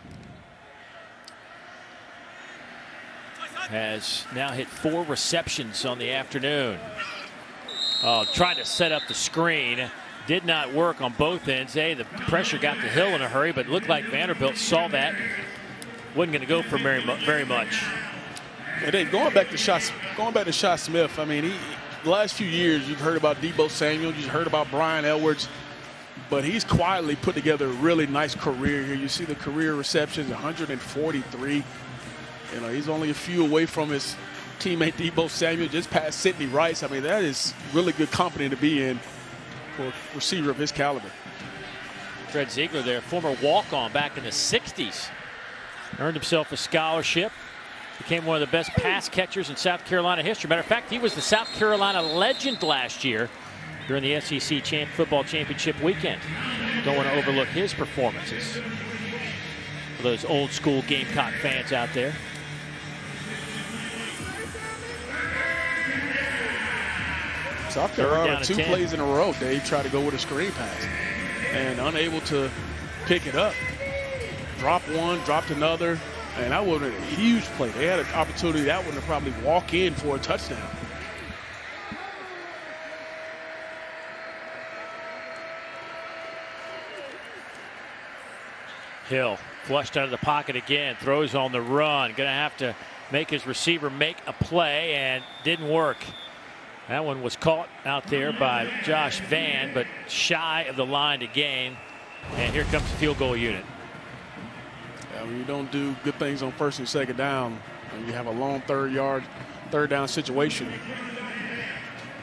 has now hit 4 receptions on the afternoon. Trying to set up the screen. Did not work on both ends. The pressure got to Hill in a hurry, but looked like Vanderbilt saw that. Wasn't going to go for very much. And then going back to Shi Smith, I mean, the last few years you've heard about Deebo Samuel, you've heard about Brian Edwards, but he's quietly put together a really nice career here. You see the career receptions, 143. You know, he's only a few away from his teammate Deebo Samuel, just past Sidney Rice. I mean, that is really good company to be in for a receiver of his caliber. Fred Ziegler there, former walk-on back in the 60s. Earned himself a scholarship. Became one of the best pass catchers in South Carolina history. Matter of fact, he was the South Carolina legend last year during the SEC football championship weekend. Don't want to overlook his performances. For those old school Gamecock fans out there. South Carolina, 2 plays in a row, Dave tried to go with a screen pass and unable to pick it up. Dropped one, dropped another, and that was a huge play. They had an opportunity that one to probably walk in for a touchdown. Hill flushed out of the pocket again, throws on the run. Going to have to make his receiver make a play, and didn't work. That one was caught out there by Josh Vann, but shy of the line to gain. And here comes the field goal unit. Yeah, when you don't do good things on first and second down, and you have a long third down situation,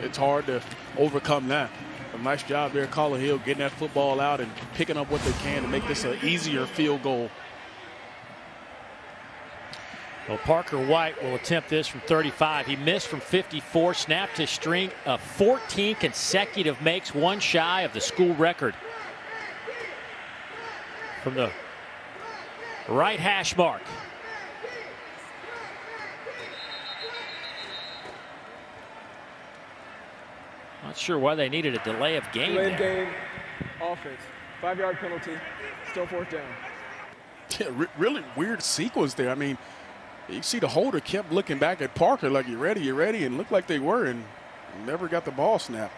it's hard to overcome that. A nice job there, Colin Hill, getting that football out and picking up what they can to make this an easier field goal. Well, Parker White will attempt this from 35. He missed from 54, snapped his string of 14 consecutive makes, one shy of the school record. From the right hash mark. Not sure why they needed a delay of game. Delay of game, offense. 5-yard penalty, still 4th down. Yeah, really weird sequence there. I mean, you see the holder kept looking back at Parker like, you ready, and looked like they were, and never got the ball snapped.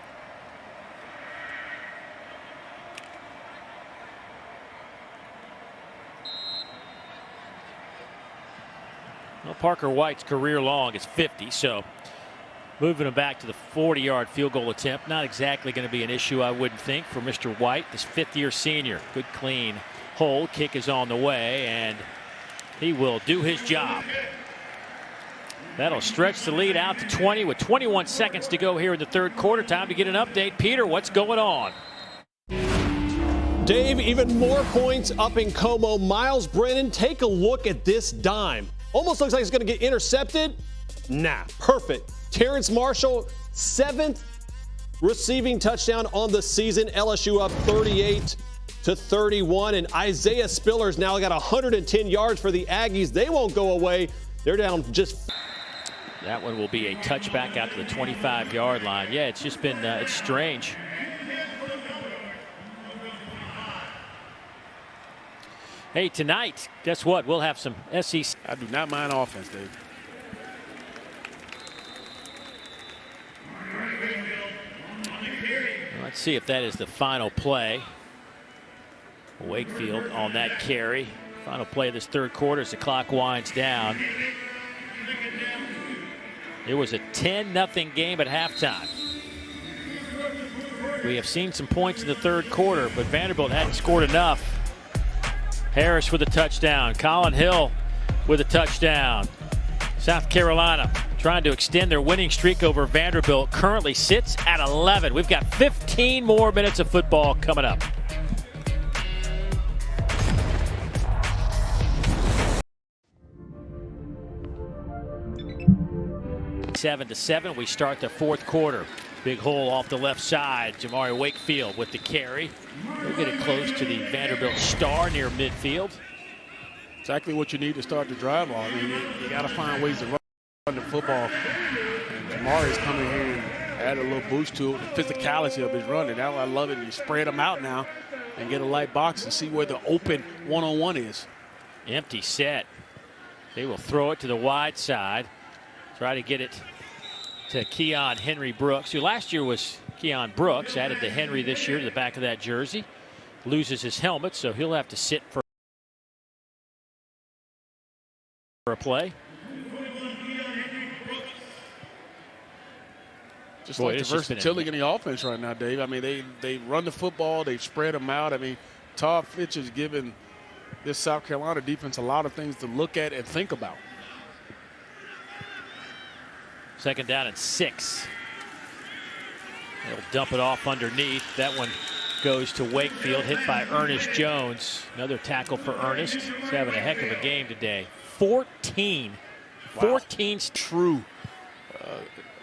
Well, Parker White's career long is 50, so moving him back to the 40-yard field goal attempt, not exactly going to be an issue, I wouldn't think, for Mr. White, this 5th-year senior. Good clean hold, kick is on the way, and he will do his job. That'll stretch the lead out to 20 with 21 seconds to go here in the 3rd quarter. Time to get an update. Peter, what's going on? Dave, even more points up in Como. Miles Brennan, take a look at this dime. Almost looks like it's going to get intercepted. Nah, perfect. Terrence Marshall, 7th receiving touchdown on the season. LSU up 38-31. And Isaiah Spiller's now got 110 yards for the Aggies. They won't go away. They're down just. That one will be a touchback out to the 25-yard line. Yeah, it's just been it's strange. Hey, tonight, guess what? We'll have some SEC. I do not mind offense, Dave. Let's see if that is the final play. Wakefield on that carry. Final play of this 3rd quarter as the clock winds down. It was a 10-0 game at halftime. We have seen some points in the 3rd quarter, but Vanderbilt hadn't scored enough. Harris with a touchdown. Colin Hill with a touchdown. South Carolina trying to extend their winning streak over Vanderbilt. Currently sits at 11. We've got 15 more minutes of football coming up. 7-7. We start the 4th quarter. Big hole off the left side. Jamari Wakefield with the carry. We'll get it close to the Vanderbilt star near midfield. Exactly what you need to start the drive on. I mean, you got to find ways to run the football. And Jamari's coming here and add a little boost to it. The physicality of his running. Now I love it. You spread them out now and get a light box and see where the open one-on-one is. Empty set. They will throw it to the wide side. Try to get it to Keon Henry Brooks, who last year was Keon Brooks. Added the Henry this year to the back of that jersey. Loses his helmet, so he'll have to sit for a play. Just like the versatility in the offense right now, Dave. I mean, they run the football, they spread them out. I mean, Todd Fitch is giving this South Carolina defense a lot of things to look at and think about. 2nd down and 6. They'll dump it off underneath. That one goes to Wakefield, hit by Ernest Jones. Another tackle for Ernest. He's having a heck of a game today. 14. Wow. 14 true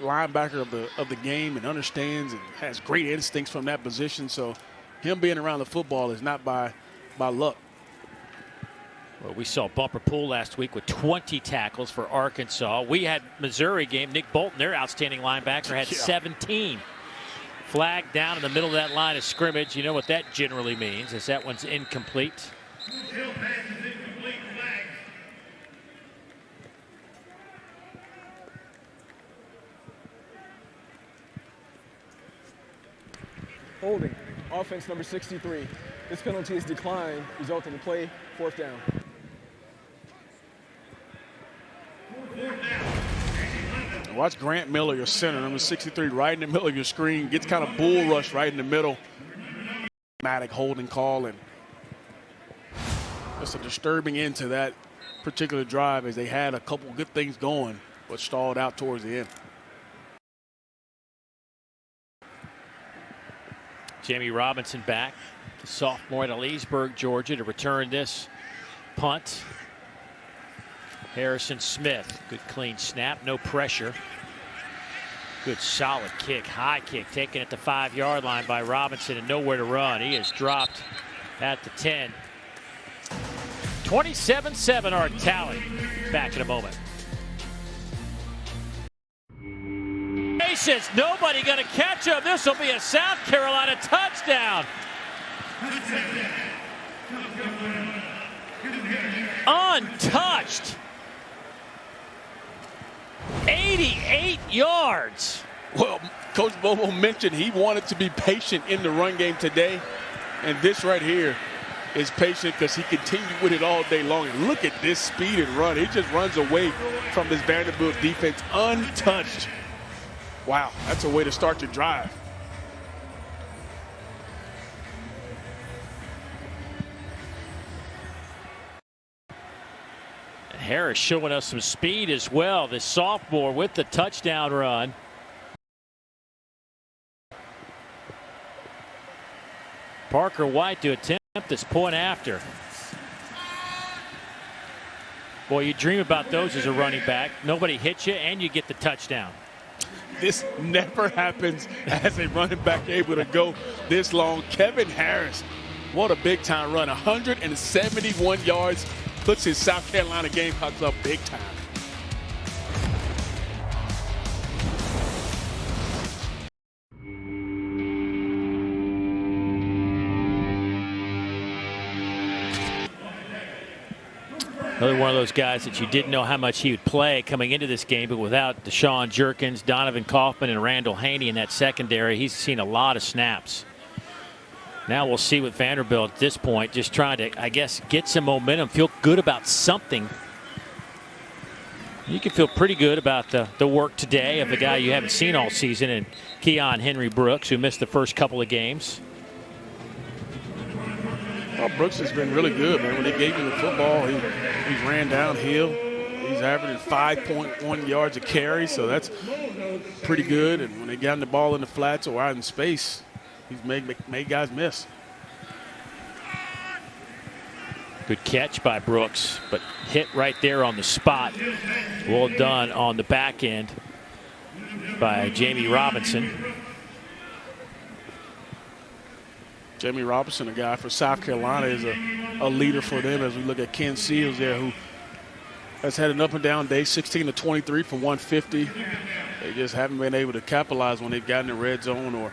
linebacker of the game, and understands and has great instincts from that position. So him being around the football is not by luck. Well, we saw Bumper Pool last week with 20 tackles for Arkansas. We had Missouri game. Nick Bolton, their outstanding linebacker, had 17. Flag down in the middle of that line of scrimmage. You know what that generally means, as that one's incomplete. Holding. Offense number 63. This penalty is declined, resulting in play, 4th down. Watch Grant Miller, your center, number 63, right in the middle of your screen. Gets kind of bull rush right in the middle. Automatic holding call, and just a disturbing end to that particular drive as they had a couple good things going, but stalled out towards the end. Jamie Robinson back, the sophomore at Leesburg, Georgia, to return this punt. Harrison Smith, good clean snap, no pressure. Good solid kick, high kick, taken at the 5-yard line by Robinson and nowhere to run. He is dropped at the 10. 27-7 our tally. Back in a moment. Says nobody going to catch him. This will be a South Carolina touchdown. Untouched. 88 yards. Well, Coach Bobo mentioned he wanted to be patient in the run game today. And this right here is patient because he continued with it all day long. And look at this speed and run. He just runs away from this Vanderbilt defense untouched. Wow, that's a way to start your drive. Harris showing us some speed as well, the sophomore with the touchdown run. Parker White to attempt this point after. Boy, you dream about those as a running back. Nobody hits you and you get the touchdown. This never happens as a running back able to go this long. Kevin Harris, what a big time run. 171 yards, puts his South Carolina Gamecocks up big time. Another one of those guys that you didn't know how much he would play coming into this game, but without Deshaun Jerkins, Donovan Kaufman, and Randall Haney in that secondary, he's seen a lot of snaps. Now we'll see with Vanderbilt at this point, just trying to, I guess, get some momentum, feel good about something. You can feel pretty good about the work today of the guy you haven't seen all season, and Keon Henry Brooks, who missed the first couple of games. Well, Brooks has been really good, man. When they gave him the football, he ran downhill. He's averaging 5.1 yards a carry, so that's pretty good. And when they got him the ball in the flats or out in space, he's made guys miss. Good catch by Brooks, but hit right there on the spot. Well done on the back end by Jamie Robinson. Jamie Robinson, a guy for South Carolina, is a leader for them as we look at Ken Seals there, who has had an up and down day, 16 to 23 for 150. They just haven't been able to capitalize when they've gotten in the red zone, or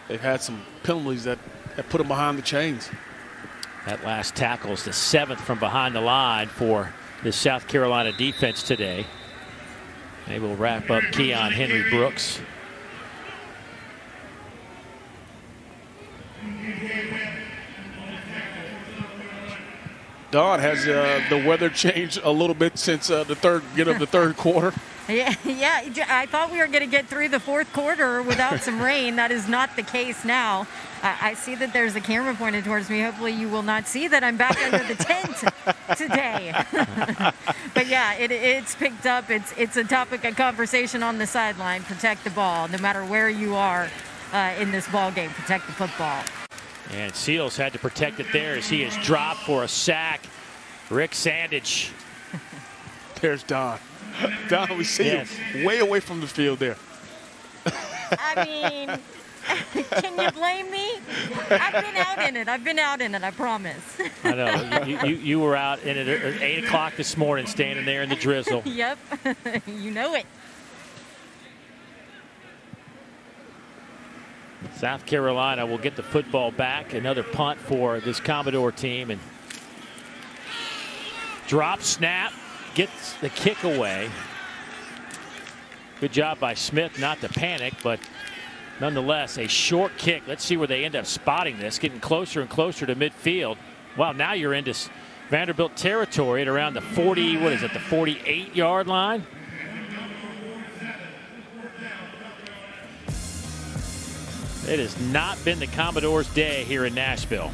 they've had some penalties that put them behind the chains. That last tackle is the 7th from behind the line for the South Carolina defense today. They will wrap up Keon Henry Brooks. Don, has the weather changed a little bit since the beginning of the third quarter? Yeah, I thought we were going to get through the fourth quarter without some rain. That is not the case now. I see that there's a camera pointed towards me. Hopefully you will not see that I'm back under the tent today. But yeah, it's picked up. It's a topic of conversation on the sideline. Protect the ball, no matter where you are in this ball game. Protect the football. And Seals had to protect it there as he is dropped for a sack. Rick Sandage. There's Don. Don, we see him way away from the field there. I mean, can you blame me? I've been out in it, I promise. I know. You were out in it at 8 o'clock this morning, standing there in the drizzle. Yep. You know it. South Carolina will get the football back. Another punt for this Commodore team. And drop, snap, gets the kick away. Good job by Smith not to panic, but Nonetheless, a short kick. Let's see where they end up spotting this, getting closer and closer to midfield. Wow, now you're into Vanderbilt territory at around the 40, what is it, the 48-yard line? It has not been the Commodores' day here in Nashville.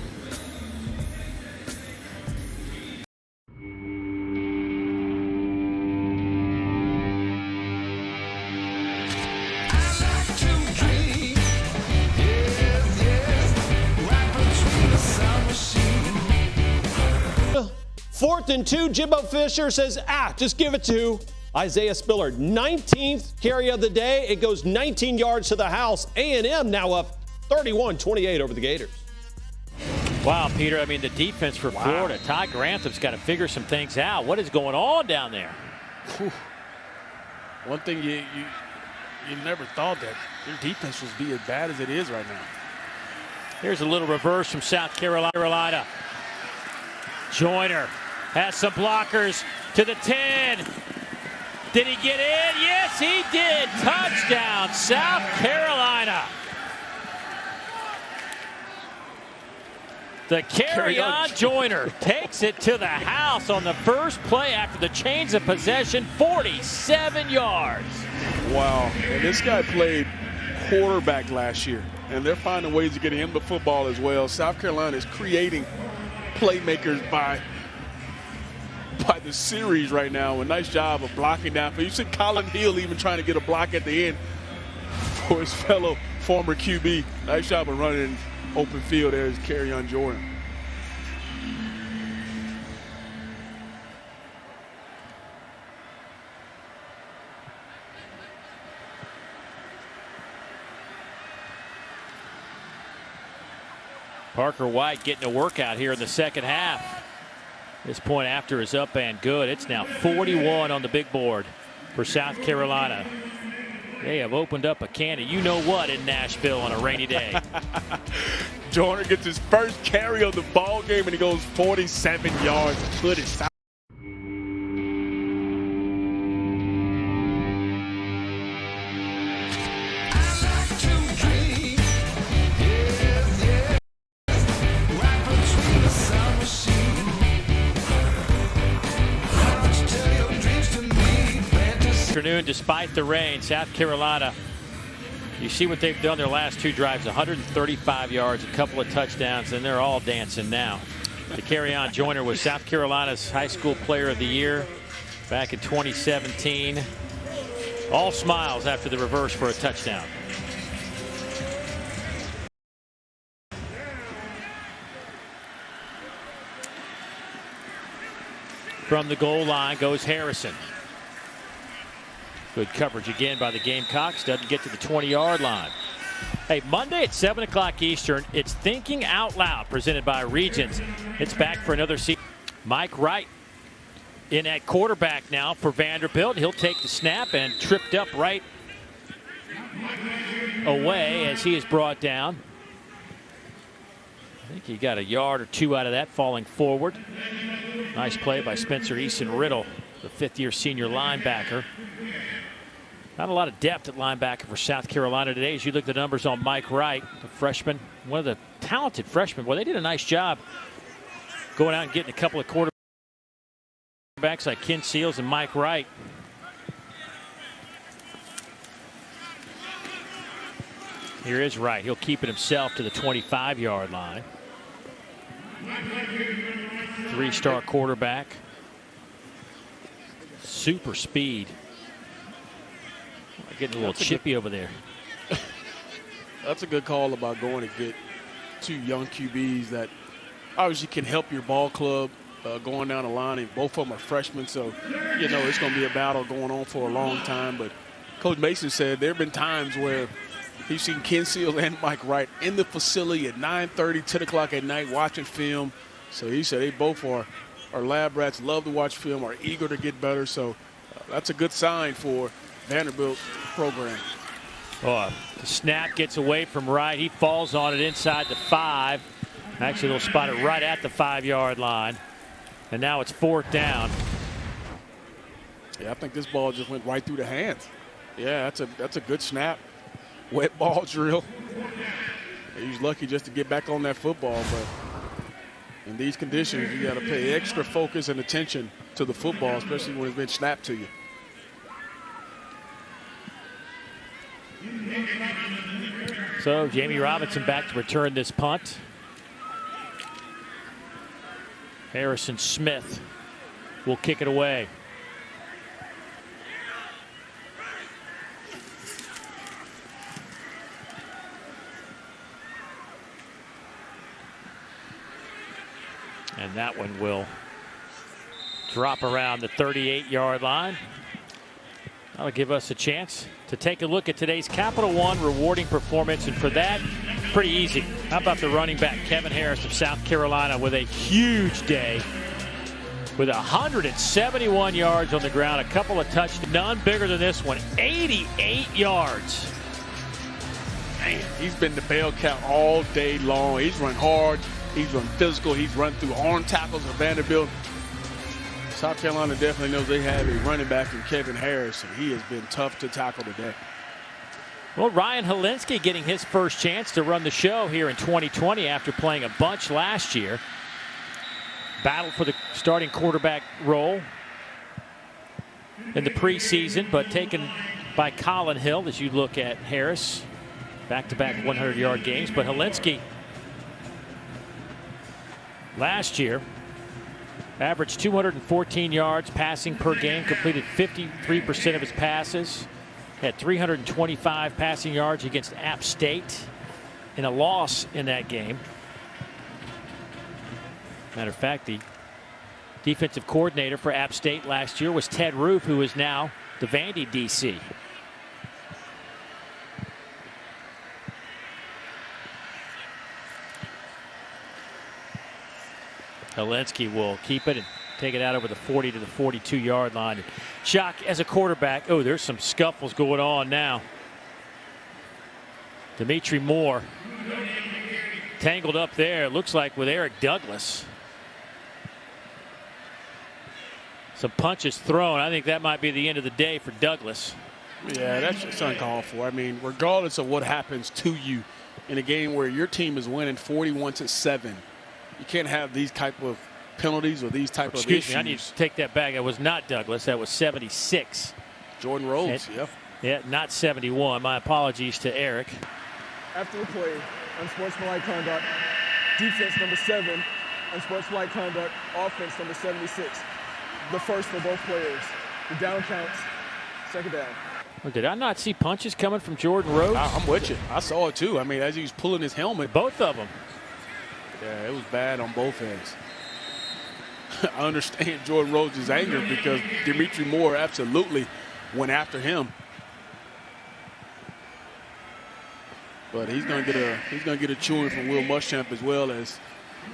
Fourth and 2, Jimbo Fisher says, just give it to Isaiah Spiller. 19th carry of the day. It goes 19 yards to the house. A&M now up 31-28 over the Gators. Wow, Peter, I mean, the defense for Florida, Ty Grantham's got to figure some things out. What is going on down there? Whew. One thing you never thought that their defense was be as bad as it is right now. Here's a little reverse from South Carolina. Joyner has some blockers to the 10. Did he get in? Yes, he did. Touchdown, South Carolina. The carry-on Joyner takes it to the house on the first play after the change of possession, 47 yards. Wow, and this guy played quarterback last year, and they're finding ways to get him the football as well. South Carolina is creating playmakers by the series right now. A nice job of blocking down. You see Colin Hill even trying to get a block at the end for his fellow former QB. Nice job of running open field there as carry-on Jordan. Parker White getting a workout here in the second half. This point after is up and good. It's now 41 on the big board for South Carolina. They have opened up a can of you-know-what in Nashville on a rainy day. Joyner gets his first carry of the ball game, and he goes 47 yards. Put it south. Afternoon, despite the rain, South Carolina, you see what they've done their last two drives, 135 yards, a couple of touchdowns, and they're all dancing now. The carry-on Joyner was South Carolina's high school player of the year back in 2017. All smiles after the reverse for a touchdown. From the goal line goes Harrison. Good coverage again by the Gamecocks. Doesn't get to the 20-yard line. Hey, Monday at 7 o'clock Eastern, it's Thinking Out Loud presented by Regions. It's back for another season. Mike Wright in at quarterback now for Vanderbilt. He'll take the snap and tripped up right away as he is brought down. I think he got a yard or two out of that falling forward. Nice play by Spencer Eason-Riddle, the fifth-year senior linebacker. Not a lot of depth at linebacker for South Carolina today. As you look at the numbers on Mike Wright, the freshman, one of the talented freshmen. Well, they did a nice job going out and getting a couple of quarterbacks like Ken Seals and Mike Wright. Here is Wright. He'll keep it himself to the 25-yard line. Three-star quarterback. Super speed. Getting a little chippy over there. That's a good call about going to get two young QBs that obviously can help your ball club going down the line. And both of them are freshmen, so you know it's going to be a battle going on for a long time. But Coach Mason said there have been times where he's seen Ken Seals and Mike Wright in the facility at 9:30, 10 o'clock at night watching film. So he said they both are lab rats, love to watch film, are eager to get better. So that's a good sign for Vanderbilt program. Oh, the snap gets away from Wright. He falls on it inside the 5. Actually, they'll spot it right at the 5-yard line. And now it's fourth down. Yeah, I think this ball just went right through the hands. Yeah, that's a good snap. wet ball drill. He's lucky just to get back on that football, but in these conditions, you got to pay extra focus and attention to the football, especially when it's been snapped to you. So Jamie Robinson back to return this punt. Harrison Smith will kick it away. And that one will drop around the 38-yard line. That'll give us a chance to take a look at today's Capital One rewarding performance. And for that, pretty easy. How about the running back, Kevin Harris of South Carolina, with a huge day with 171 yards on the ground, a couple of touchdowns. None bigger than this one, 88 yards. Man, he's been the bell cow all day long. He's run hard. He's run physical. He's run through arm tackles at Vanderbilt. South Carolina definitely knows they have a running back in Kevin Harris, and he has been tough to tackle today. Well, Ryan Helinski getting his first chance to run the show here in 2020 after playing a bunch last year. Battled for the starting quarterback role in the preseason, but taken by Colin Hill as you look at Harris. Back-to-back 100-yard games, but Helinski last year averaged 214 yards passing per game, completed 53% of his passes, had 325 passing yards against App State in a loss in that game. Matter of fact, the defensive coordinator for App State last year was Ted Roof, who is now the Vandy DC. Helinski will keep it and take it out over the 40 to the 42-yard line. Shock as a quarterback. Oh, there's some scuffles going on now. Dimitri Moore tangled up there, it looks like, with Eric Douglas. Some punches thrown. I think that might be the end of the day for Douglas. Yeah, that's just uncalled for. I mean, regardless of what happens to you in a game where your team is winning 41-7, you can't have these type of penalties or these type of issues. Excuse me, I need to take that back. That was not Douglas. That was 76. Jordan Rhodes, Yeah, not 71. My apologies to Eric. After the play, unsportsmanlike conduct. Defense number 7, unsportsmanlike conduct. Offense number 76. The first for both players. The down counts. Second down. Well, did I not see punches coming from Jordan Rhodes? I'm with you. I saw it too. I mean, as he was pulling his helmet. Both of them. Yeah, it was bad on both ends. I understand Jordan Rhodes' anger because Dimitri Moore absolutely went after him. But he's going to get a chewing from Will Muschamp, as well as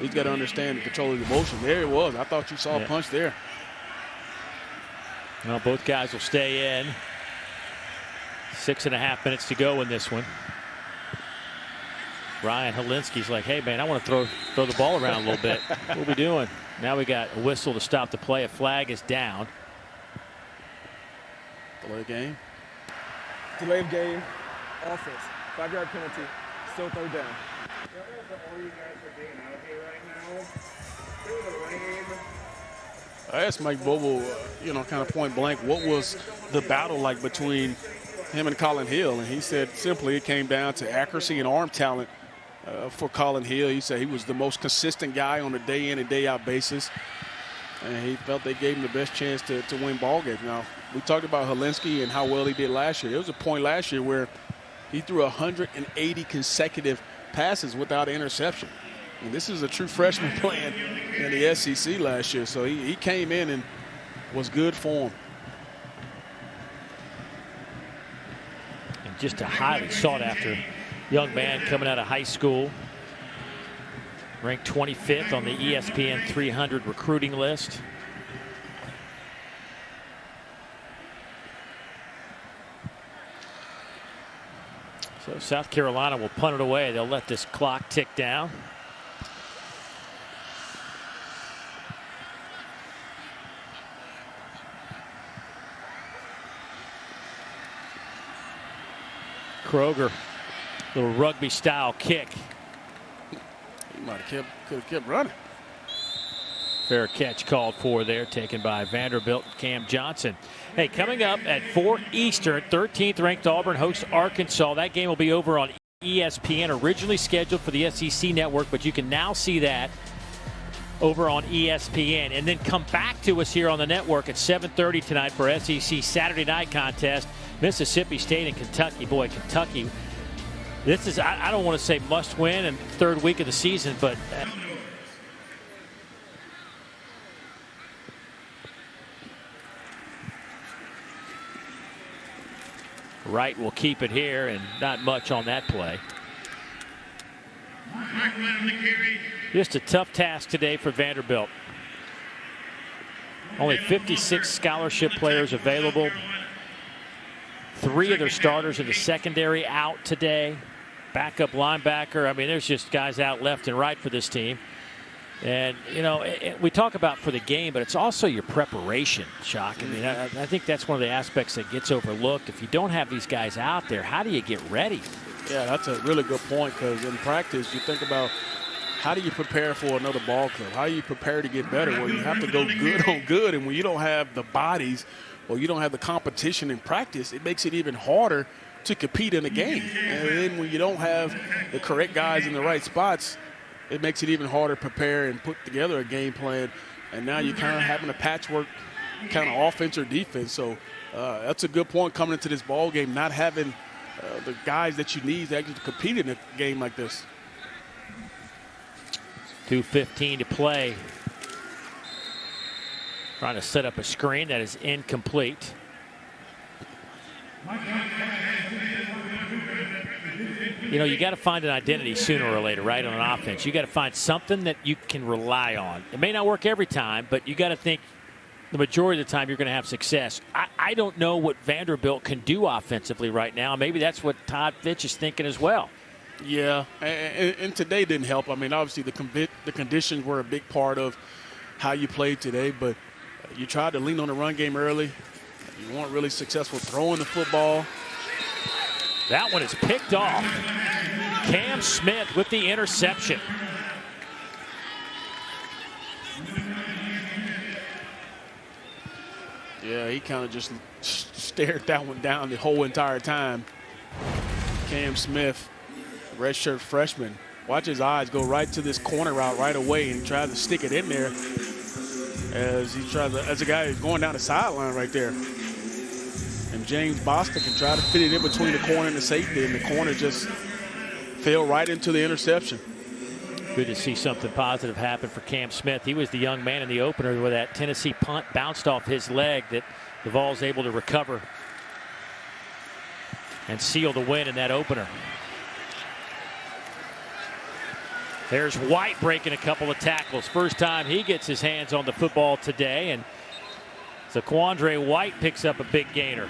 he's got to understand and control his emotion. There it was. I thought you saw a punch there. Well, both guys will stay in. 6.5 minutes to go in this one. Ryan Helinski's like, hey, man, I want to throw the ball around a little bit. What are we doing? Now we got a whistle to stop the play. A flag is down. Delay game. Delay of game. Offense. 5-yard penalty. Still third down. I asked Mike Bobo, kind of point blank, what was the battle like between him and Colin Hill? And he said simply it came down to accuracy and arm talent for Colin Hill. He said he was the most consistent guy on a day in and day out basis. And he felt they gave him the best chance to win ball games. Now, we talked about Helinski and how well he did last year. There was a point last year where he threw 180 consecutive passes without an interception. And this is a true freshman playing in the SEC last year. So he came in and was good for him. And just a highly sought after young man coming out of high school. Ranked 25th on the ESPN 300 recruiting list. So South Carolina will punt it away. They'll let this clock tick down. Kroger, little rugby style kick. He might have kept running. Fair catch called for there, taken by Vanderbilt Cam Johnson. Hey, coming up at 4 Eastern, 13th ranked Auburn hosts Arkansas. That game will be over on ESPN, originally scheduled for the SEC network, but you can now see that over on ESPN. And then come back to us here on the network at 7:30 tonight for SEC Saturday night contest, Mississippi State and Kentucky. Boy, Kentucky, this is, I don't want to say must win in the third week of the season, but Wright will keep it here, and not much on that play. Just a tough task today for Vanderbilt. Only 56 scholarship players available. 3 of their starters in the secondary out today. Backup linebacker. I mean, there's just guys out left and right for this team. And, you know, we talk about for the game, but it's also your preparation, Shock. I mean, I think that's one of the aspects that gets overlooked. If you don't have these guys out there, how do you get ready? Yeah, that's a really good point, because in practice, you think about how do you prepare for another ball club? How do you prepare to get better? Well, you have to go good on good, and when you don't have the bodies or you don't have the competition in practice, it makes it even harder to compete in a game. And then when you don't have the correct guys in the right spots, it makes it even harder to prepare and put together a game plan. And now you're kind of having a patchwork kind of offense or defense. So that's a good point coming into this ball game, not having the guys that you need to actually compete in a game like this. 2:15 to play. Trying to set up a screen that is incomplete. You know, you got to find an identity sooner or later, right, on an offense. You got to find something that you can rely on. It may not work every time, but you got to think the majority of the time you're going to have success. I don't know what Vanderbilt can do offensively right now. Maybe that's what Todd Fitch is thinking as well. Yeah, and today didn't help. I mean, obviously the conditions were a big part of how you played today, but you tried to lean on the run game early. You weren't really successful throwing the football. That one is picked off. Cam Smith with the interception. Yeah, he kind of just stared that one down the whole entire time. Cam Smith, redshirt freshman. Watch his eyes go right to this corner route right away and try to stick it in there as he tries to, as a guy who's going down the sideline right there. And James Boston can try to fit it in between the corner and the safety, and the corner just fell right into the interception. Good to see something positive happen for Cam Smith. He was the young man in the opener where that Tennessee punt bounced off his leg that Duvall's able to recover and seal the win in that opener. There's White breaking a couple of tackles. First time he gets his hands on the football today, and Zaquandre White picks up a big gainer.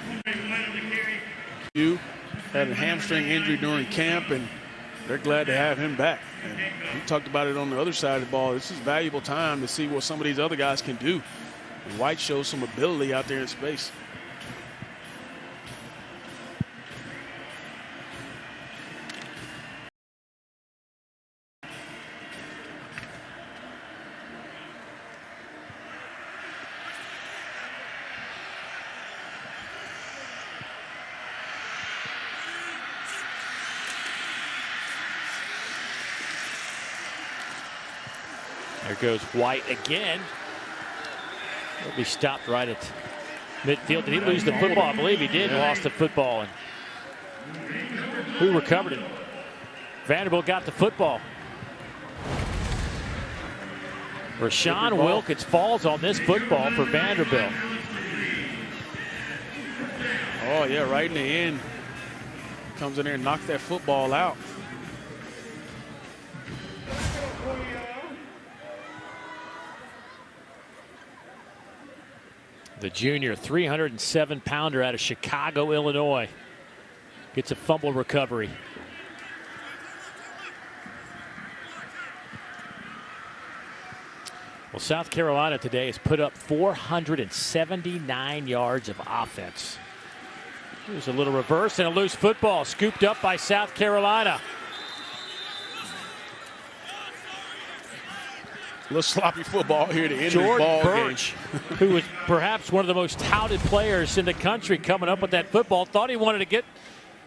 You had a hamstring injury during camp, and they're glad to have him back. And we talked about it on the other side of the ball. This is valuable time to see what some of these other guys can do. And White shows some ability out there in space. There goes White again. He'll be stopped right at midfield. Did he lose the football? I believe he did. Lost the football. And who recovered it? Vanderbilt got the football. Rashawn Wilkins falls on this football for Vanderbilt. Oh, yeah, right in the end. Comes in there and knocks that football out. The junior 307-pounder out of Chicago, Illinois, gets a fumble recovery. Well, South Carolina today has put up 479 yards of offense. Here's a little reverse and a loose football scooped up by South Carolina. A little sloppy football here to end the Jordan ball Birch, game. who was perhaps one of the most touted players in the country coming up with that football, thought he wanted to get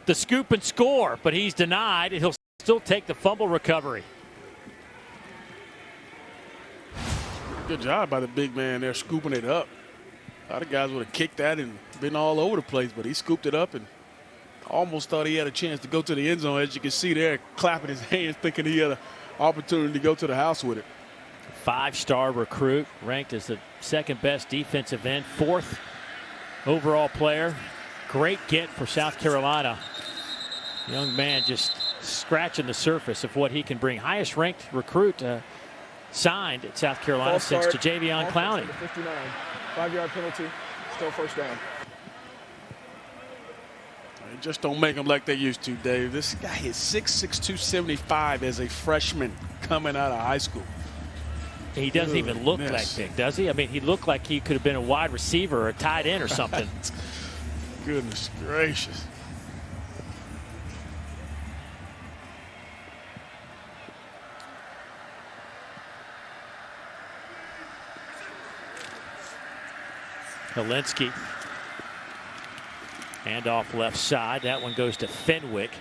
the scoop and score, but he's denied, and he'll still take the fumble recovery. Good job by the big man there scooping it up. A lot of guys would have kicked that and been all over the place, but he scooped it up and almost thought he had a chance to go to the end zone. As you can see there, clapping his hands, thinking he had an opportunity to go to the house with it. 5-star recruit, ranked as the second best defensive end, 4th overall player. Great get for South Carolina. Young man just scratching the surface of what he can bring. Highest ranked recruit signed at South Carolina since to Javion Clowney. 59, 5-yard penalty, still first down. They just don't make them like they used to, Dave. This guy is 6'6", 275 as a freshman coming out of high school. He doesn't even look that big, does he? I mean, he looked like he could have been a wide receiver or a tight end or something. Goodness gracious. Helinski. Handoff left side. That one goes to Fenwick.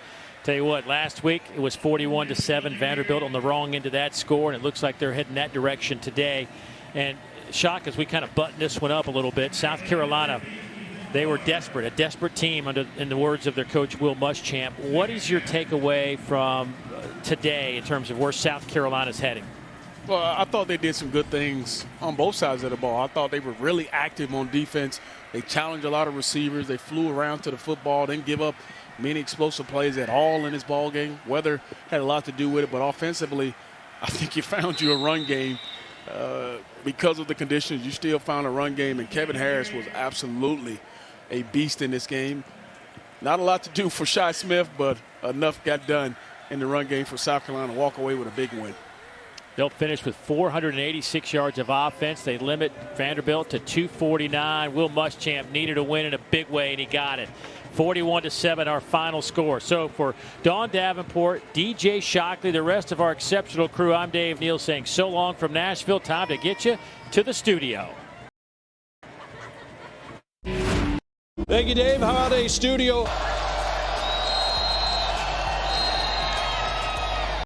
Tell you what, last week it was 41-7. Vanderbilt on the wrong end of that score, and it looks like they're heading that direction today. And shock as we kind of button this one up a little bit. South Carolina, they were desperate, a desperate team in the words of their coach, Will Muschamp. What is your takeaway from today in terms of where South Carolina's heading? Well, I thought they did some good things on both sides of the ball. I thought they were really active on defense. They challenged a lot of receivers. They flew around to the football, didn't give up many explosive plays at all in this ball game. Weather had a lot to do with it, but offensively, I think you found you a run game. Because of the conditions, you still found a run game, and Kevin Harris was absolutely a beast in this game. Not a lot to do for Shi Smith, but enough got done in the run game for South Carolina to walk away with a big win. They'll finish with 486 yards of offense. They limit Vanderbilt to 249. Will Muschamp needed a win in a big way, and he got it. 41-7, our final score. So for Dawn Davenport, DJ Shockley, the rest of our exceptional crew, I'm Dave Neal saying so long from Nashville. Time to get you to the studio. Thank you, Dave. How about a studio